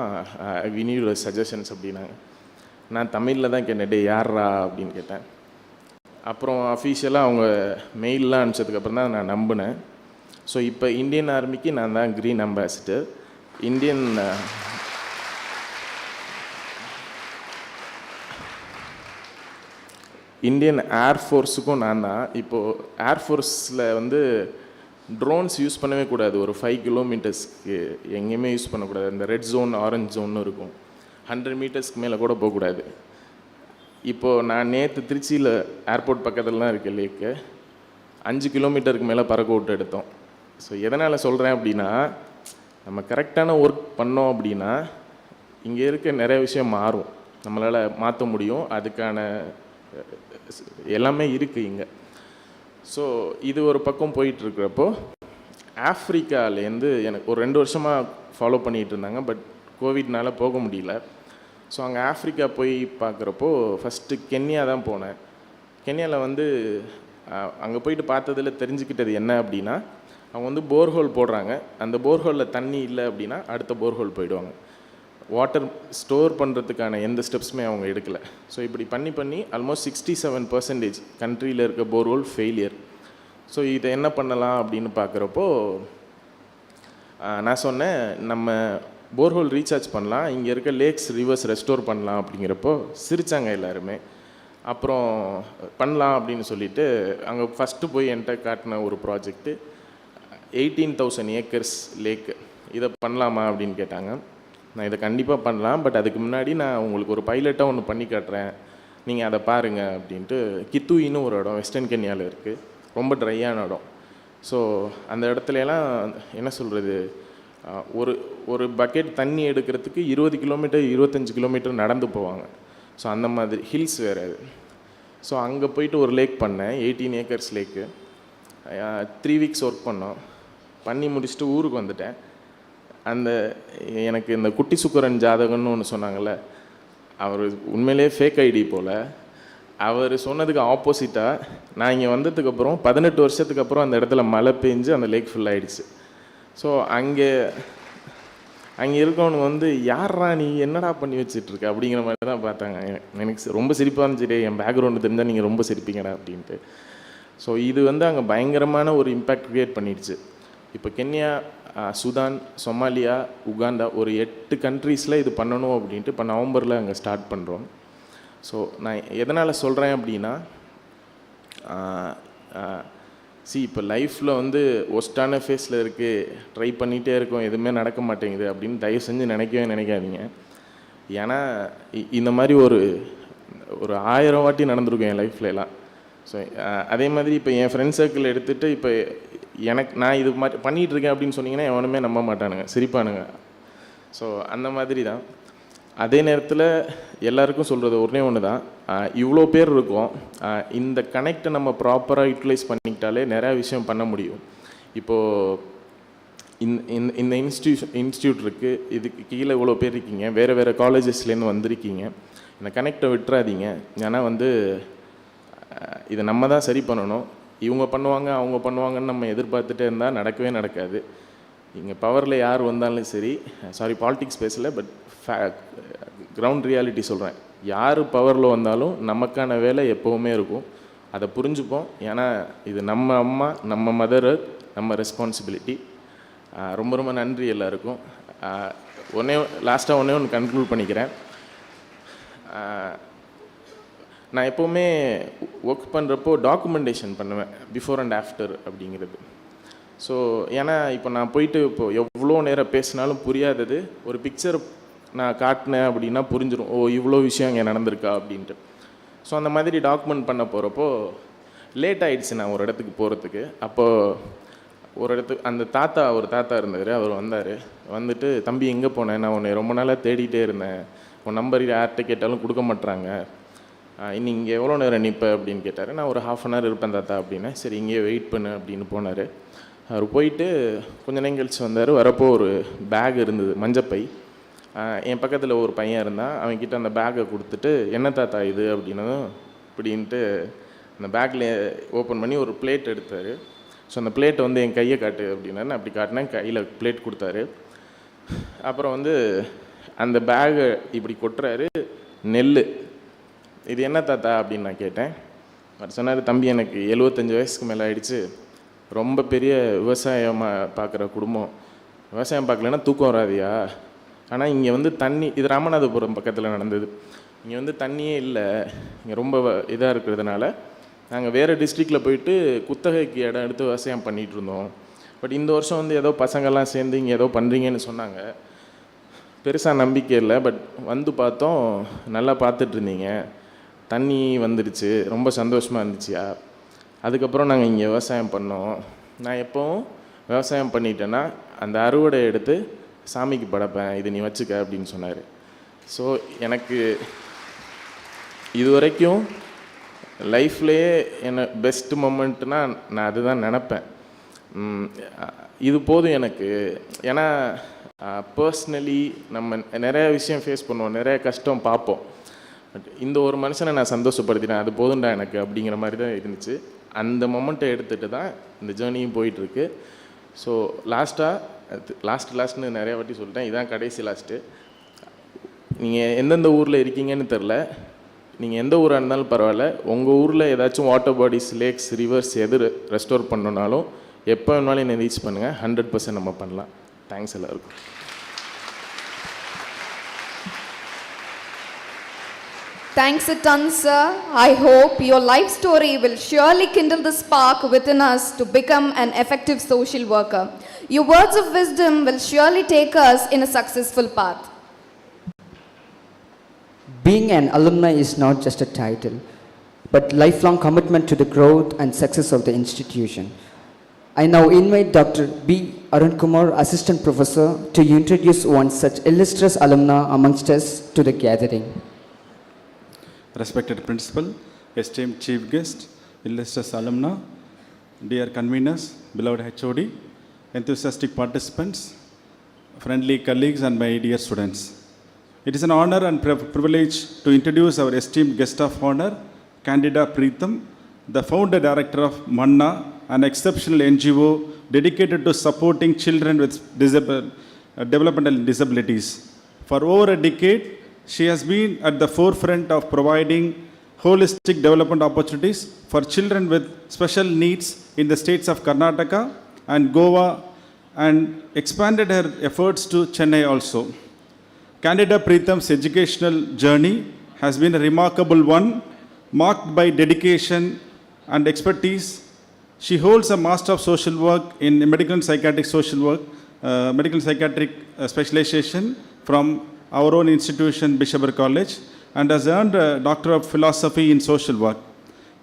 வி நீட் சஜஷன்ஸ் அப்படின்னாங்க. நான் தமிழில் தான் கேட்டேன், டே யாரா அப்படின்னு கேட்டேன். அப்புறம் அஃபீஷியலாக அவங்க மெயிலெலாம் அனுப்பிச்சதுக்கப்புறம் தான் நான் நம்பினேன். ஸோ இப்போ இந்தியன் ஆர்மிக்கு நான் தான் க்ரீன் அம்பாசிடர். இந்தியன் ஏர்ஃபோர்ஸுக்கும் நான் தான். இப்போது ஏர்ஃபோர்ஸில் வந்து ட்ரோன்ஸ் யூஸ் பண்ணவே கூடாது. ஒரு 5 கிலோமீட்டர்ஸ்க்கு எங்கேயுமே யூஸ் பண்ணக்கூடாது. இந்த ரெட் ஜோன், ஆரஞ்ச் ஜோன்னு இருக்கும். 100 மீட்டர்ஸ்க்கு மேலே கூட போகக்கூடாது. இப்போது நான் நேற்று திருச்சியில் ஏர்போர்ட் பக்கத்துலலாம் இருக்க லேக்கு 5 கிலோமீட்டருக்கு மேலே பறக்க விட்டு எடுத்தோம். ஸோ எதனால் சொல்கிறேன் அப்படின்னா, நம்ம கரெக்டான ஒர்க் பண்ணோம் அப்படின்னா இங்கே இருக்க நிறைய விஷயம் மாறும், நம்மளால் மாற்ற முடியும். அதுக்கான எல்லாமே இருக்குது இங்கே. ஸோ இது ஒரு பக்கம் போயிட்டுருக்கிறப்போ ஆஃப்ரிக்காலேருந்து எனக்கு ஒரு 2 வருஷமாக ஃபாலோ பண்ணிகிட்டு இருந்தாங்க. பட் கோவிட்னால போக முடியல. ஸோ அங்கே ஆஃப்ரிக்கா போய் பார்க்குறப்போ ஃபஸ்ட்டு கென்யா தான் போனேன். கென்யாவில் வந்து அங்கே போயிட்டு பார்த்ததில் தெரிஞ்சுக்கிட்டது என்ன அப்படின்னா, அவங்க வந்து போர்ஹோல் போடுறாங்க. அந்த போர்ஹோலில் தண்ணி இல்லை அப்படின்னா அடுத்த போர்ஹோல் போயிடுவாங்க. வாட்டர் ஸ்டோர் பண்ணுறதுக்கான எந்த ஸ்டெப்ஸுமே அவங்க எடுக்கலை. ஸோ இப்படி பண்ணி ஆல்மோஸ்ட் 67% கண்ட்ரியில் இருக்க போர்ஹோல் ஃபெயிலியர். ஸோ இதை என்ன பண்ணலாம் அப்படின்னு பார்க்குறப்போ நான் சொன்னேன், நம்ம போர்ஹோல் ரீசார்ஜ் பண்ணலாம், இங்கே இருக்க லேக்ஸ், ரிவர்ஸ் ரெஸ்டோர் பண்ணலாம் அப்படிங்கிறப்போ சிரித்தாங்க எல்லாருமே. அப்புறம் பண்ணலாம் அப்படின்னு சொல்லிட்டு அங்கே ஃபஸ்ட்டு போய் என்கிட்ட காட்டின ஒரு ப்ராஜெக்ட்டு 18,000 ஏக்கர்ஸ் லேக்கு. இதை பண்ணலாமா அப்படின்னு கேட்டாங்க. நான் இதை கண்டிப்பாக பண்ணலாம், பட் அதுக்கு முன்னாடி நான் உங்களுக்கு ஒரு பைலட்டாக ஒன்று பண்ணி காட்டுறேன், நீங்கள் அதை பாருங்கள் அப்படின்ட்டு. கித்துயின்னு ஒரு இடம் வெஸ்டர்ன் கென்யாவில் இருக்குது, ரொம்ப ட்ரையான இடம். ஸோ அந்த இடத்துலலாம் என்ன சொல்கிறது, ஒரு பக்கெட் தண்ணி எடுக்கிறதுக்கு 20 கிலோமீட்டர் 25 கிலோமீட்டர் நடந்து போவாங்க. ஸோ அந்த மாதிரி ஹில்ஸ் வேறு அது. ஸோ அங்கே போயிட்டு ஒரு லேக் பண்ணேன், 18 ஏக்கர்ஸ் லேக்கு. 3 வீக்ஸ் ஒர்க் பண்ணி முடிச்சுட்டு ஊருக்கு வந்துட்டேன். எனக்கு இந்த குட்டி சுக்கரன் ஜாதகம்னு ஒன்று சொன்னாங்கள்ல, அவர் உண்மையிலே ஃபேக் ஐடி போல். அவர் சொன்னதுக்கு ஆப்போசிட்டாக நான் இங்கே வந்ததுக்கப்புறம் 18 வருஷத்துக்கு அப்புறம் அந்த இடத்துல மழை பெஞ்சு அந்த லேக் ஃபுல் ஆகிடுச்சு. ஸோ அங்கே இருக்கவனுங்க வந்து யாரா நீ என்னடா பண்ணி வச்சிட்ருக்க அப்படிங்கிற மாதிரி தான் பார்த்தாங்க. எனக்கு ரொம்ப சிரிப்பாக இருந்துச்சு, என் பேக்ரவுண்டு தெரிஞ்சால் நீங்கள் ரொம்ப சிரிப்பீங்கடா அப்படின்ட்டு. ஸோ இது வந்து அங்கே பயங்கரமான ஒரு இம்பேக்ட் க்ரியேட் பண்ணிடுச்சு. இப்போ கென்யா, சுதான், சொமாலியா, உகாண்டா ஒரு 8 கண்ட்ரீஸில் இது பண்ணணும் அப்படின்ட்டு இப்போ நவம்பரில் அங்கே ஸ்டார்ட் பண்ணுறோம். ஸோ நான் எதனால் சொல்கிறேன் அப்படின்னா, இப்போ லைஃப்பில் வந்து ஒஸ்டான ஃபேஸில் இருக்குது, ட்ரை பண்ணிகிட்டே இருக்கோம், எதுவுமே நடக்க மாட்டேங்குது அப்படின்னு தயவு செஞ்சு நினைக்காதீங்க. ஏன்னா இந்த மாதிரி ஒரு 1000 வாட்டி நடந்திருக்கும் என் லைஃப்லலாம். ஸோ அதே மாதிரி இப்போ என் ஃப்ரெண்ட் சர்க்கிள் எடுத்துகிட்டு இப்போ நான் இது மாதிரி பண்ணிகிட்ருக்கேன் அப்படின்னு சொன்னீங்கன்னா எவனுமே நம்ப மாட்டானுங்க, சிரிப்பானுங்க. ஸோ அந்த மாதிரி தான். அதே நேரத்தில் எல்லாருக்கும் சொல்கிறது ஒன்றே ஒன்று தான், இவ்வளோ பேர் இருக்கோம், இந்த கனெக்டை நம்ம ப்ராப்பராக யூட்டிலைஸ் பண்ணிக்கிட்டாலே நிறையா விஷயம் பண்ண முடியும். இப்போது இந்த இன்ஸ்டியூட் இருக்குது, இதுக்கு கீழே இவ்வளோ பேர் இருக்கீங்க, வேறு காலேஜஸ்லேருந்து வந்திருக்கீங்க. இந்த கனெக்டை விட்டுறாதீங்க. ஏன்னா வந்து இதை நம்ம தான் சரி பண்ணணும். இவங்க பண்ணுவாங்க அவங்க பண்ணுவாங்கன்னு நம்ம எதிர்பார்த்துட்டே இருந்தால் நடக்கவே நடக்காது. இங்கே பவரில் யார் வந்தாலும் சரி, பாலிடிக்ஸ் பேசல, பட் கிரவுண்ட் ரியாலிட்டி சொல்கிறேன், யார் பவரில் வந்தாலும் நமக்கான வேலை எப்போவுமே இருக்கும். அதை புரிஞ்சுப்போம். ஏன்னா இது நம்ம அம்மா, நம்ம மதர், நம்ம ரெஸ்பான்சிபிலிட்டி. ரொம்ப நன்றி எல்லாருக்கும். லாஸ்ட்டாக ஒன்று கன்க்ளூட் பண்ணிக்கிறேன். நான் எப்போவுமே ஒர்க் பண்ணுறப்போ டாக்குமெண்டேஷன் பண்ணுவேன், பிஃபோர் அண்ட் ஆஃப்டர் அப்படிங்கிறது. ஸோ ஏன்னா இப்போ நான் போயிட்டு எவ்வளோ நேரம் பேசினாலும் புரியாதது ஒரு பிக்சர் நான் காட்டினேன் அப்படின்னா புரிஞ்சிடும், ஓ இவ்வளோ விஷயம் இங்கே நடந்திருக்கா அப்படின்ட்டு. ஸோ அந்த மாதிரி டாக்குமெண்ட் பண்ண போகிறப்போ லேட் ஆகிடுச்சு நான் ஒரு இடத்துக்கு போகிறதுக்கு. அப்போது அந்த தாத்தா இருந்தார், அவர் வந்துட்டு தம்பி எங்கே போனேன், நான் உன்னை ரொம்ப நாளாக தேடிகிட்டே இருந்தேன், உன் நம்பர் யார்கிட்ட கேட்டாலும் கொடுக்க மாட்டுறாங்க, இன்னி இங்கே எவ்வளோ நேரம் நிற்ப அப்படின்னு கேட்டார். நான் ஒரு 1/2 hour இருப்பேன் தாத்தா அப்படின்னா, சரி இங்கேயே வெயிட் பண்ணு அப்படின்னு போனார். அவர் போயிட்டு கொஞ்சம் நேரம் கழிச்சு வந்தார். வரப்போ ஒரு பேக் இருந்தது, மஞ்சப்பை. என் பக்கத்தில் ஒரு பையன் இருந்தான், அவன்கிட்ட அந்த பேக்கை கொடுத்துட்டு என்ன தாத்தா இது அப்படின்னதும் இப்படின்ட்டு அந்த பேக்கில் ஓப்பன் பண்ணி ஒரு பிளேட் எடுத்தார். ஸோ அந்த பிளேட்டை வந்து என் கையை காட்டு அப்படின்னா அப்படி காட்டினேன், கையில் பிளேட் கொடுத்தாரு. அப்புறம் வந்து அந்த பேகை இப்படி கொட்டுறாரு, நெல். இது என்ன தாத்தா அப்படின்னு நான் கேட்டேன். அவர் சொன்னார், தம்பி எனக்கு 75 வயசுக்கு மேலே ஆயிடுச்சு, ரொம்ப பெரிய விவசாயமாக பார்க்குற குடும்பம், விவசாயம் பார்க்கலன்னா தூக்கம் வராதியா, ஆனால் இங்கே வந்து தண்ணி, இது ராமநாதபுரம் பக்கத்தில் நடந்தது, இங்கே வந்து தண்ணியே இல்லை, இங்கே ரொம்ப இதாக இருக்கிறதுனால நாங்கள் வேறு டிஸ்ட்ரிக்டில் போயிட்டு குத்தகைக்கு இடம் எடுத்து விவசாயம் பண்ணிகிட்டு இருந்தோம். பட் இந்த வருஷம் வந்து ஏதோ பசங்கள்லாம் சேர்ந்து இங்கே ஏதோ பண்ணுறீங்கன்னு சொன்னாங்க. பெருசாக நம்பிக்கை இல்லை, பட் வந்து பார்த்தோம், நல்லா பார்த்துட்டு இருந்தீங்க, தண்ணி வந்துடுச்சு, ரொம்ப சந்தோஷமாக இருந்துச்சியா. அதுக்கப்புறம் நாங்கள் இங்கே விவசாயம் பண்ணோம். நான் எப்போவும் விவசாயம் பண்ணிட்டேன்னா அந்த அறுவடை எடுத்து சாமிக்கு படைப்பேன், இது நீ வச்சுக்க அப்படின்னு சொன்னார். ஸோ எனக்கு இது வரைக்கும் லைஃப்லேயே என்ன பெஸ்ட் மொமெண்ட்னா நான் அதுதான் நினப்பேன். இது போதும் எனக்கு. ஏன்னா பர்ஸ்னலி நம்ம நிறைய விஷயம் ஃபேஸ் பண்ணுவோம், நிறைய கஷ்டம் பார்ப்போம். பட் இந்த ஒரு மனுஷனை நான் சந்தோஷப்படுத்தினேன், அது போதும்டா எனக்கு அப்படிங்கிற மாதிரி தான் இருந்துச்சு. அந்த மொமெண்ட்டை எடுத்துகிட்டு தான் இந்த ஜேர்னியும் போயிட்டுருக்கு. ஸோ லாஸ்ட்டுன்னு நிறைய வாட்டி சொல்லிட்டேன், இதுதான் கடைசி லாஸ்ட்டு. நீங்கள் எந்தெந்த ஊரில் இருக்கீங்கன்னு தெரில, நீங்கள் எந்த ஊராக இருந்தாலும் பரவாயில்ல, உங்கள் ஊரில் ஏதாச்சும் வாட்டர் பாடிஸ், லேக்ஸ், ரிவர்ஸ் எது ரெஸ்டோர் பண்ணணுன்னாலும் எப்போ வேணாலும் என்னை ரீச் பண்ணுங்கள், 100% நம்ம பண்ணலாம். தேங்க்ஸ் எல்லாருக்கும். Thanks a ton, sir. I hope your life story will surely kindle the spark within us to become an effective social worker. Your words of wisdom will surely take us in a successful path. Being an alumni is not just a title, but lifelong commitment to the growth and success of the institution. I now invite Dr. B. Arunkumar, Assistant Professor, to introduce one such illustrious alumna amongst us to the gathering. Respected Principal, esteemed Chief Guest, illustrious alumna, dear conveners, beloved HOD, enthusiastic participants, friendly colleagues and my dear students. It is an honor and privilege to introduce our esteemed guest of honor, Candida Preetham, the founder director of Manna, an exceptional NGO dedicated to supporting children with developmental disabilities. For over a decade, she has been at the forefront of providing holistic development opportunities for children with special needs in the states of Karnataka and Goa, and expanded her efforts to Chennai also. Candida Preetham's educational journey has been a remarkable one, marked by dedication and expertise. She holds a Master of Social Work in Medical and Psychiatric Social Work, Medical and Psychiatric specialization from our own institution, Bishopper College, and has earned a Doctor of Philosophy in Social Work.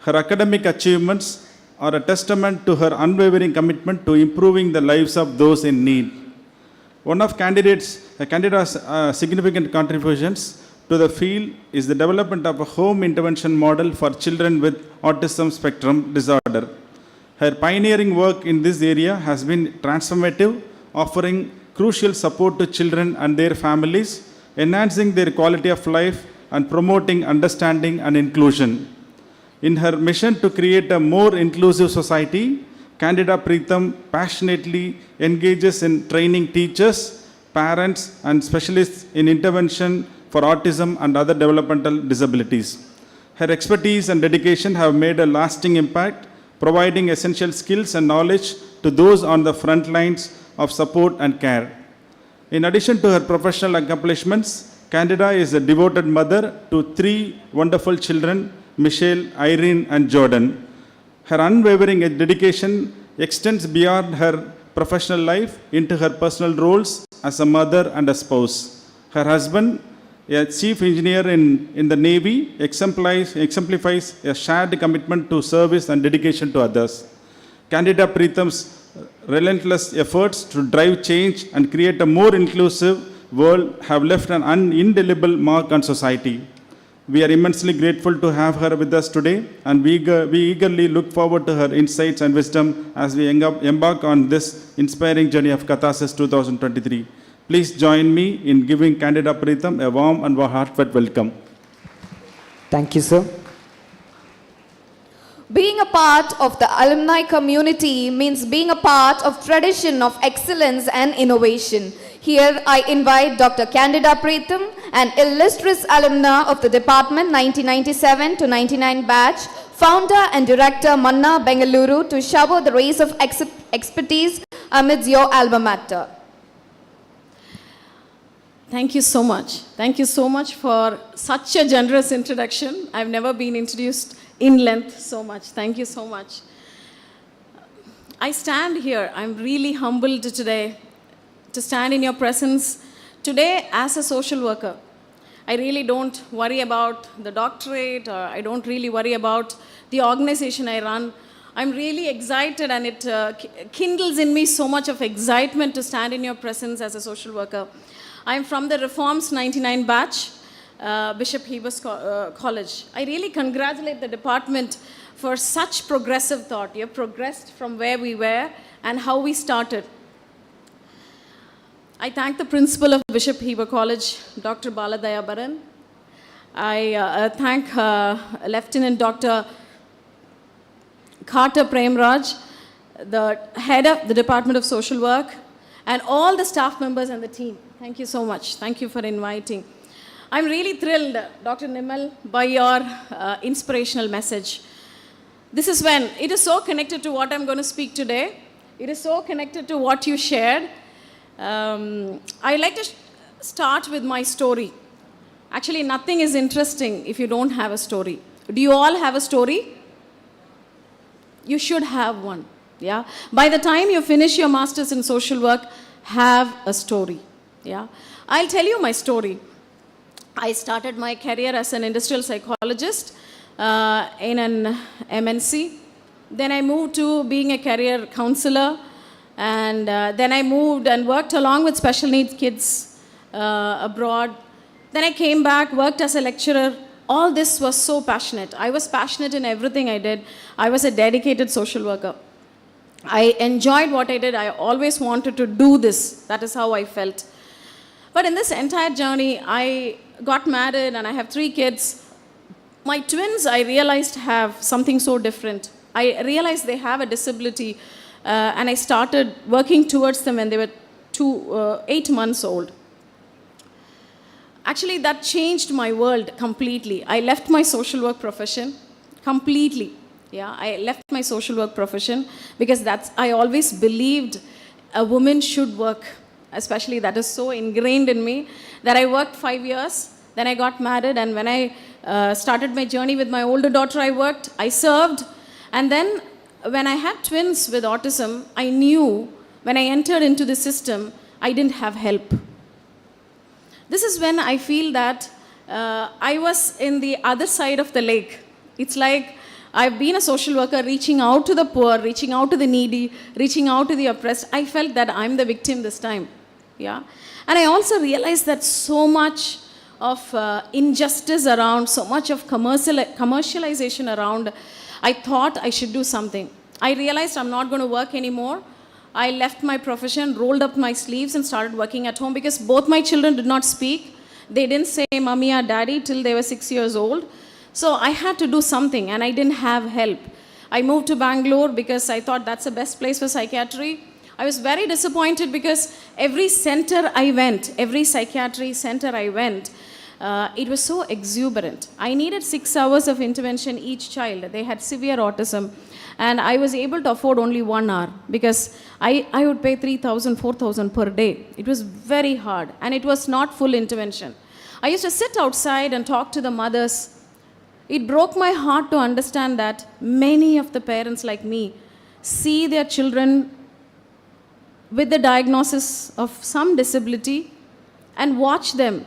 Her academic achievements are a testament to her unwavering commitment to improving the lives of those in need. One of Candida's significant contributions to the field is the development of a home intervention model for children with autism spectrum disorder. Her pioneering work in this area has been transformative, offering crucial support to children and their families, enhancing their quality of life and promoting understanding and inclusion. In her mission to create a more inclusive society, Candida Preetham passionately engages in training teachers, parents, and specialists in intervention for autism and other developmental disabilities. Her expertise and dedication have made a lasting impact, providing essential skills and knowledge to those on the front lines of support and care. In addition to her professional accomplishments, Candida is a devoted mother to 3 wonderful children, Michelle, Irene, and Jordan. Her unwavering dedication extends beyond her professional life into her personal roles as a mother and a spouse. Her husband, a chief engineer in the Navy, exemplifies a shared commitment to service and dedication to others. Candida Preetham's relentless efforts to drive change and create a more inclusive world have left an indelible mark on society. We are immensely grateful to have her with us today, and we eagerly look forward to her insights and wisdom as we embark on this inspiring journey of Catharsis 2023. Please join me in giving Candida Preetham a warm and heartfelt welcome. Thank you, sir. Being a part of the alumni community means being a part of tradition of excellence and innovation. Here I invite Dr. Candida Preetham, an illustrious alumna of the department 1997 to 99 batch, founder and director Manna Bengaluru, to shower the rays of expertise amidst your alma mater. Thank you so much. Thank you so much for such a generous introduction. I've never been introduced in length so much. Thank you so much. I stand here. I'm really humbled today to stand in your presence today as a social worker. I really don't worry about the doctorate, or I don't really worry about the organization I run. I'm really excited, and it kindles in me so much of excitement to stand in your presence as a social worker. I'm from the Reforms 99 batch, Bishop Heber's College. I really congratulate the department for such progressive thought. You have progressed from where we were and how we started. I thank the principal of Bishop Heber College, Dr. Baladaya Baran. I thank Lieutenant Dr. Carter Premraj, the head of the Department of Social Work, and all the staff members and the team. Thank you so much. Thank you for inviting. I'm really thrilled, Dr. Nimal, by your inspirational message. This is when it is so connected to what I'm going to speak today. It is so connected to what you shared. I'd like to start with my story. Actually, nothing is interesting if you don't have a story. Do you all have a story? You should have one. Yeah. By the time you finish your master's in social work, have a story. Yeah. I'll tell you my story. I started my career as an industrial psychologist in an MNC. Then I moved to being a career counselor, and then I moved and worked along with special needs kids abroad. Then I came back, worked as a lecturer. All this was so passionate. I was passionate in everything I did. I was a dedicated social worker. I enjoyed what I did. I always wanted to do this. That is how I felt. But in this entire journey, I got married and I have 3 kids. My twins, I realized, have something so different. I realized they have a disability, and I started working towards them when they were 8 months old. Actually, that changed my world completely. I left my social work profession completely. Yeah, I left my social work profession because I always believed a woman should work. Especially that is so ingrained in me that I worked 5 years. Then I got married, and when I started my journey with my older daughter, I worked, I served. And then when I had twins with autism, I knew when I entered into the system, I didn't have help. This is when I feel that I was in the other side of the lake. It's like I've been a social worker reaching out to the poor, reaching out to the needy, reaching out to the oppressed. I felt that I'm the victim this time. Yeah. And I also realized that so much of injustice around, so much of commercialization around, I thought I should do something. I realized I'm not going to work anymore. I left my profession, rolled up my sleeves and started working at home because both my children did not speak. They didn't say mommy or daddy till they were 6 years old. So I had to do something, and I didn't have help. I moved to Bangalore because I thought that's the best place for psychiatry. I was very disappointed because every center I went, every psychiatry center I went, it was so exuberant. I needed 6 hours of intervention each child. They had severe autism, and I was able to afford only 1 hour because I would pay 3,000, 4,000 per day. It was very hard, and it was not full intervention. I used to sit outside and talk to the mothers. It broke my heart to understand that many of the parents like me see their children with the diagnosis of some disability and watch them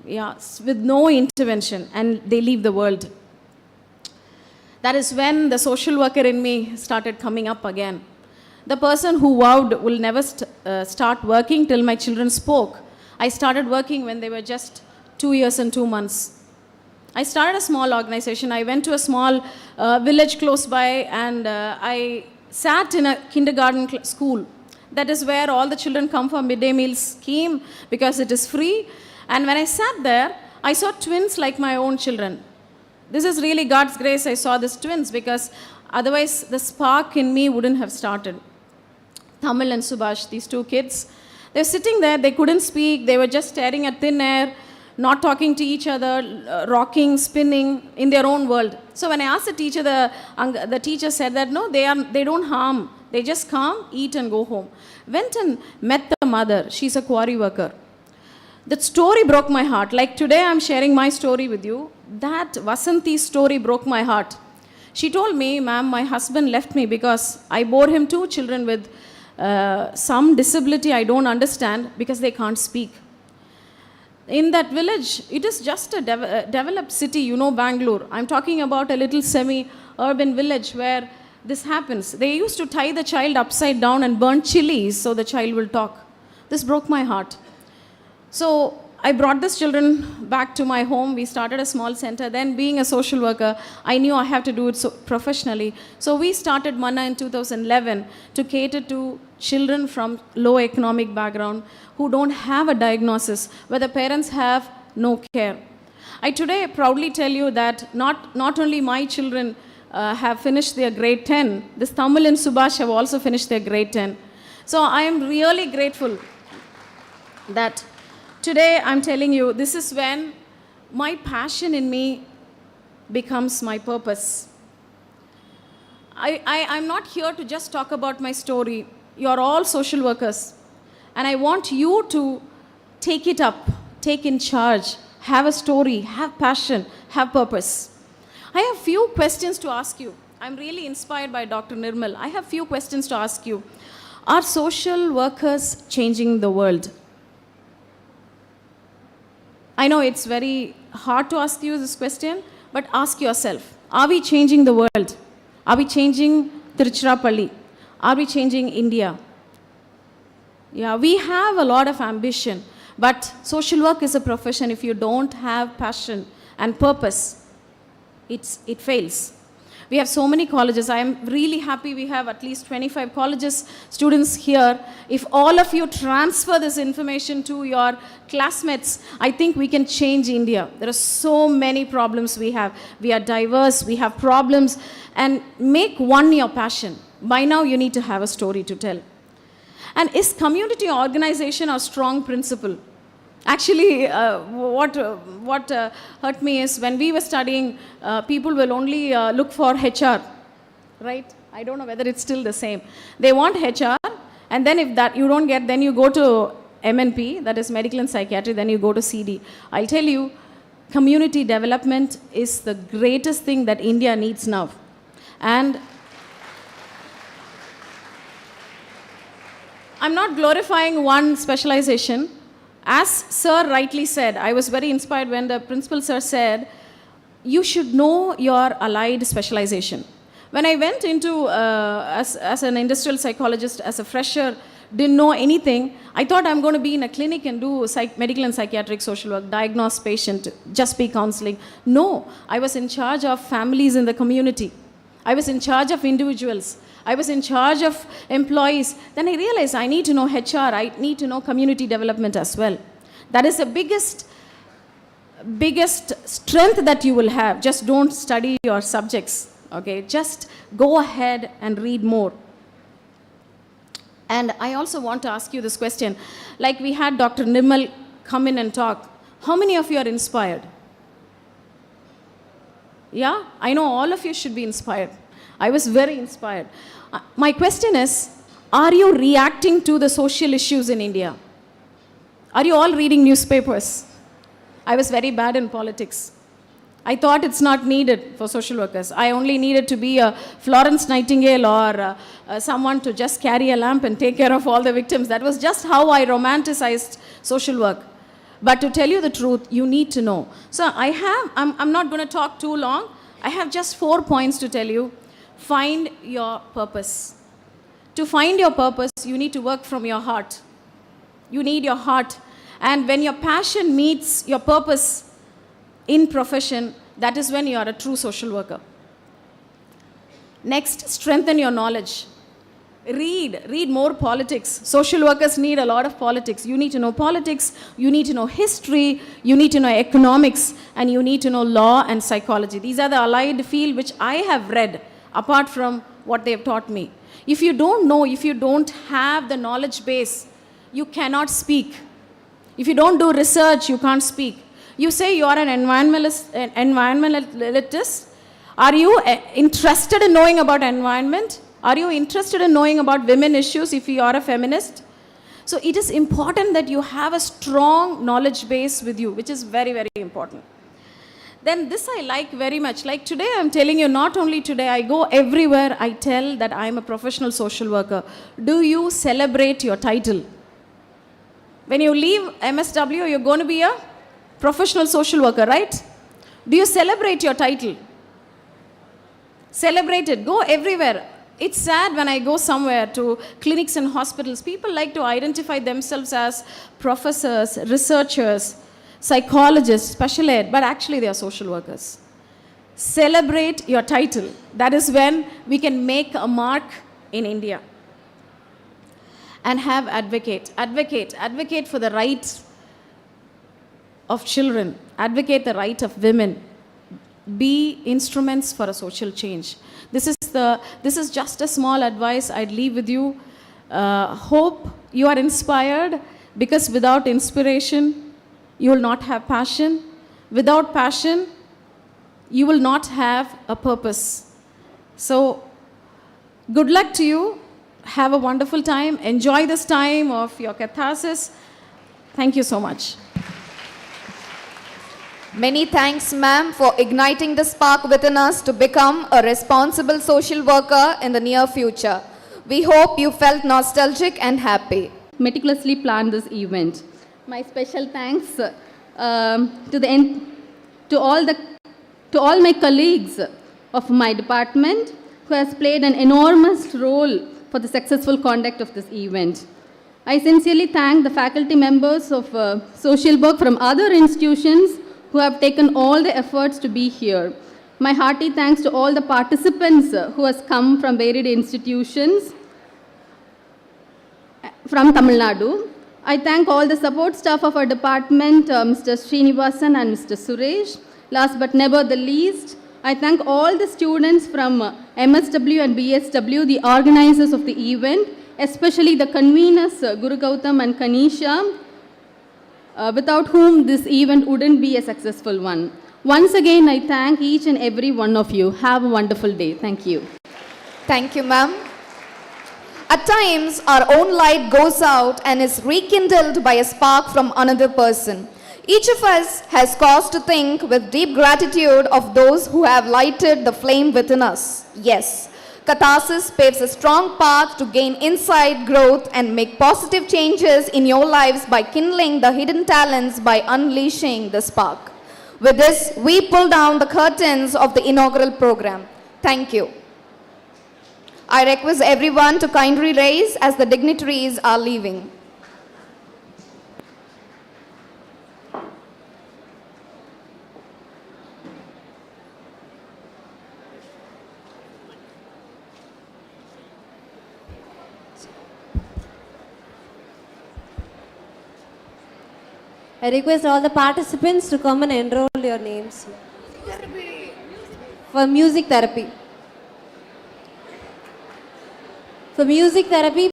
with no intervention, and they leave the world. That is when the social worker in me started coming up again. The person who vowed will never start working till my children spoke. I started working when they were just 2 years and 2 months. I started a small organization. I went to a small village close by, and I sat in a kindergarten school. That is where all the children come for midday meal scheme because it is free. And when I sat there, I saw twins like my own children. This is really God's grace. I saw these twins because Otherwise, the spark in me wouldn't have started. Tamil and Subhash, these two kids, they were sitting there, they couldn't speak, they were just staring at thin air, not talking to each other, rocking, spinning in their own world. So when I asked the teacher, the teacher said that no, they don't harm. They just come, eat and go home. Went and met the mother. She's a quarry worker. That story broke my heart. Like today I'm sharing my story with you. That Vasanti's story broke my heart. She told me, ma'am, my husband left me because I bore him 2 children with some disability I don't understand because they can't speak. In that village, it is just a developed city, you know, Bangalore. I'm talking about a little semi-urban village where this happens. They used to tie the child upside down and burn chilies so the child will talk. This broke my heart. So I brought these children back to my home. We started a small center. Then being a social worker, I knew I have to do it so professionally. So we started Manna in 2011 to cater to children from low economic background who don't have a diagnosis, where the parents have no care. I today proudly tell you that not only my children have finished their grade 10, this Tamil and Subhash have also finished their grade 10. So I am really grateful that today I'm telling you, this is when my passion in me becomes my purpose. I'm not here to just talk about my story. You're all social workers. And I want you to take it up, take in charge, have a story, have passion, have purpose. I have few questions to ask you. I'm really inspired by Dr. Nirmal. I have few questions to ask you. Are social workers changing the world? I know it's very hard to ask you this question, but ask yourself, are we changing the world? Are we changing Tiruchirappalli? Are we changing India? Yeah, we have a lot of ambition, but social work is a profession. If you don't have passion and purpose, it fails. We have so many colleges. I am really happy we have at least 25 colleges, students here. If all of you transfer this information to your classmates, I think we can change India. There are so many problems we have. We are diverse, we have problems, and make one your passion. By now you need to have a story to tell. And is community organization a strong principle? Actually, what hurt me is when we were studying, people will only look for HR, right? I don't know whether it's still the same. They want HR, and then if that you don't get, then you go to MNP, that is medical and psychiatry, then you go to CD. I'll tell you, community development is the greatest thing that India needs now. And I'm not glorifying one specialization. As Sir rightly said, I was very inspired when the principal sir said, you should know your allied specialization. When I went into, as an industrial psychologist, as a fresher, didn't know anything, I thought I'm going to be in a clinic and do medical and psychiatric social work, diagnose patient, just be counseling. No, I was in charge of families in the community. I was in charge of individuals. I was in charge of employees. Then I realized I need to know HR, I need to know community development as well. That is the biggest strength that you will have. Just don't study your subjects, okay? Just go ahead and read more. And I also want to ask you this question. Like we had Dr. Nirmal come in and talk. How many of you are inspired? Yeah, I know all of you should be inspired. I was very inspired. My question is, are you reacting to the social issues in India? Are you all reading newspapers? I was very bad in politics. I thought it's not needed for social workers. I only needed to be a Florence Nightingale or someone to just carry a lamp and take care of all the victims. That was just how I romanticized social work. But to tell you the truth, you need to know. So I'm not going to talk too long. I have just 4 points to tell you. Find your purpose. To find your purpose, you need to work from your heart. You need your heart. And when your passion meets your purpose in profession, that is when you are a true social worker. Next, strengthen your knowledge. Read more politics. Social workers need a lot of politics. You need to know politics, you need to know history, you need to know economics, and you need to know law and psychology. These are the allied field which I have read. apart from what they have taught me. If you don't know, if you don't have the knowledge base, you cannot speak. If you don't do research, you can't speak. You say you are an environmentalist. Are you interested in knowing about environment? Are you interested in knowing about women issues if you are a feminist? So it is important that you have a strong knowledge base with you, which is very, very important. Then this I like very much. Like today, I'm telling you, not only today, I go everywhere, I tell that I'm a professional social worker. Do you celebrate your title? When you leave MSW, you're going to be a professional social worker, right? Do you celebrate your title? Celebrate it. Go everywhere. It's sad when I go somewhere to clinics and hospitals, people like to identify themselves as professors, researchers, psychologists, special ed, but actually they are social workers. Celebrate your title. That is when we can make a mark in India. And have advocate for the rights of children, advocate the right of women, be instruments for a social change. This is just a small advice I'd leave with you. Hope you are inspired, because without inspiration, you will not have passion. Without passion, you will not have a purpose. So, good luck to you. Have a wonderful time. Enjoy this time of your catharsis. Thank you so much. Many thanks, ma'am, for igniting the spark within us to become a responsible social worker in the near future. We hope you felt nostalgic and happy. Meticulously planned this event. My special thanks to all my colleagues of my department who has played an enormous role for the successful conduct of this event. I sincerely thank the faculty members of social work from other institutions who have taken all the efforts to be here. My hearty thanks to all the participants who has come from varied institutions from Tamil Nadu. I thank all the support staff of our department, Mr. Srinivasan and Mr. Suresh. Last but never the least, I thank all the students from MSW and BSW, the organizers of the event, especially the conveners, Guru Gautam and Kanisha, without whom this event wouldn't be a successful one. Once again, I thank each and every one of you. Have a wonderful day. Thank you. Thank you, ma'am. At times, our own light goes out and is rekindled by a spark from another person. Each of us has cause to think with deep gratitude of those who have lighted the flame within us. Yes, Catharsis paves a strong path to gain insight, growth, and make positive changes in your lives by kindling the hidden talents by unleashing the spark. With this, we pull down the curtains of the inaugural program. Thank you. I request everyone to kindly rise as the dignitaries are leaving. I request all the participants to come and enroll your names for music therapy. For music therapy,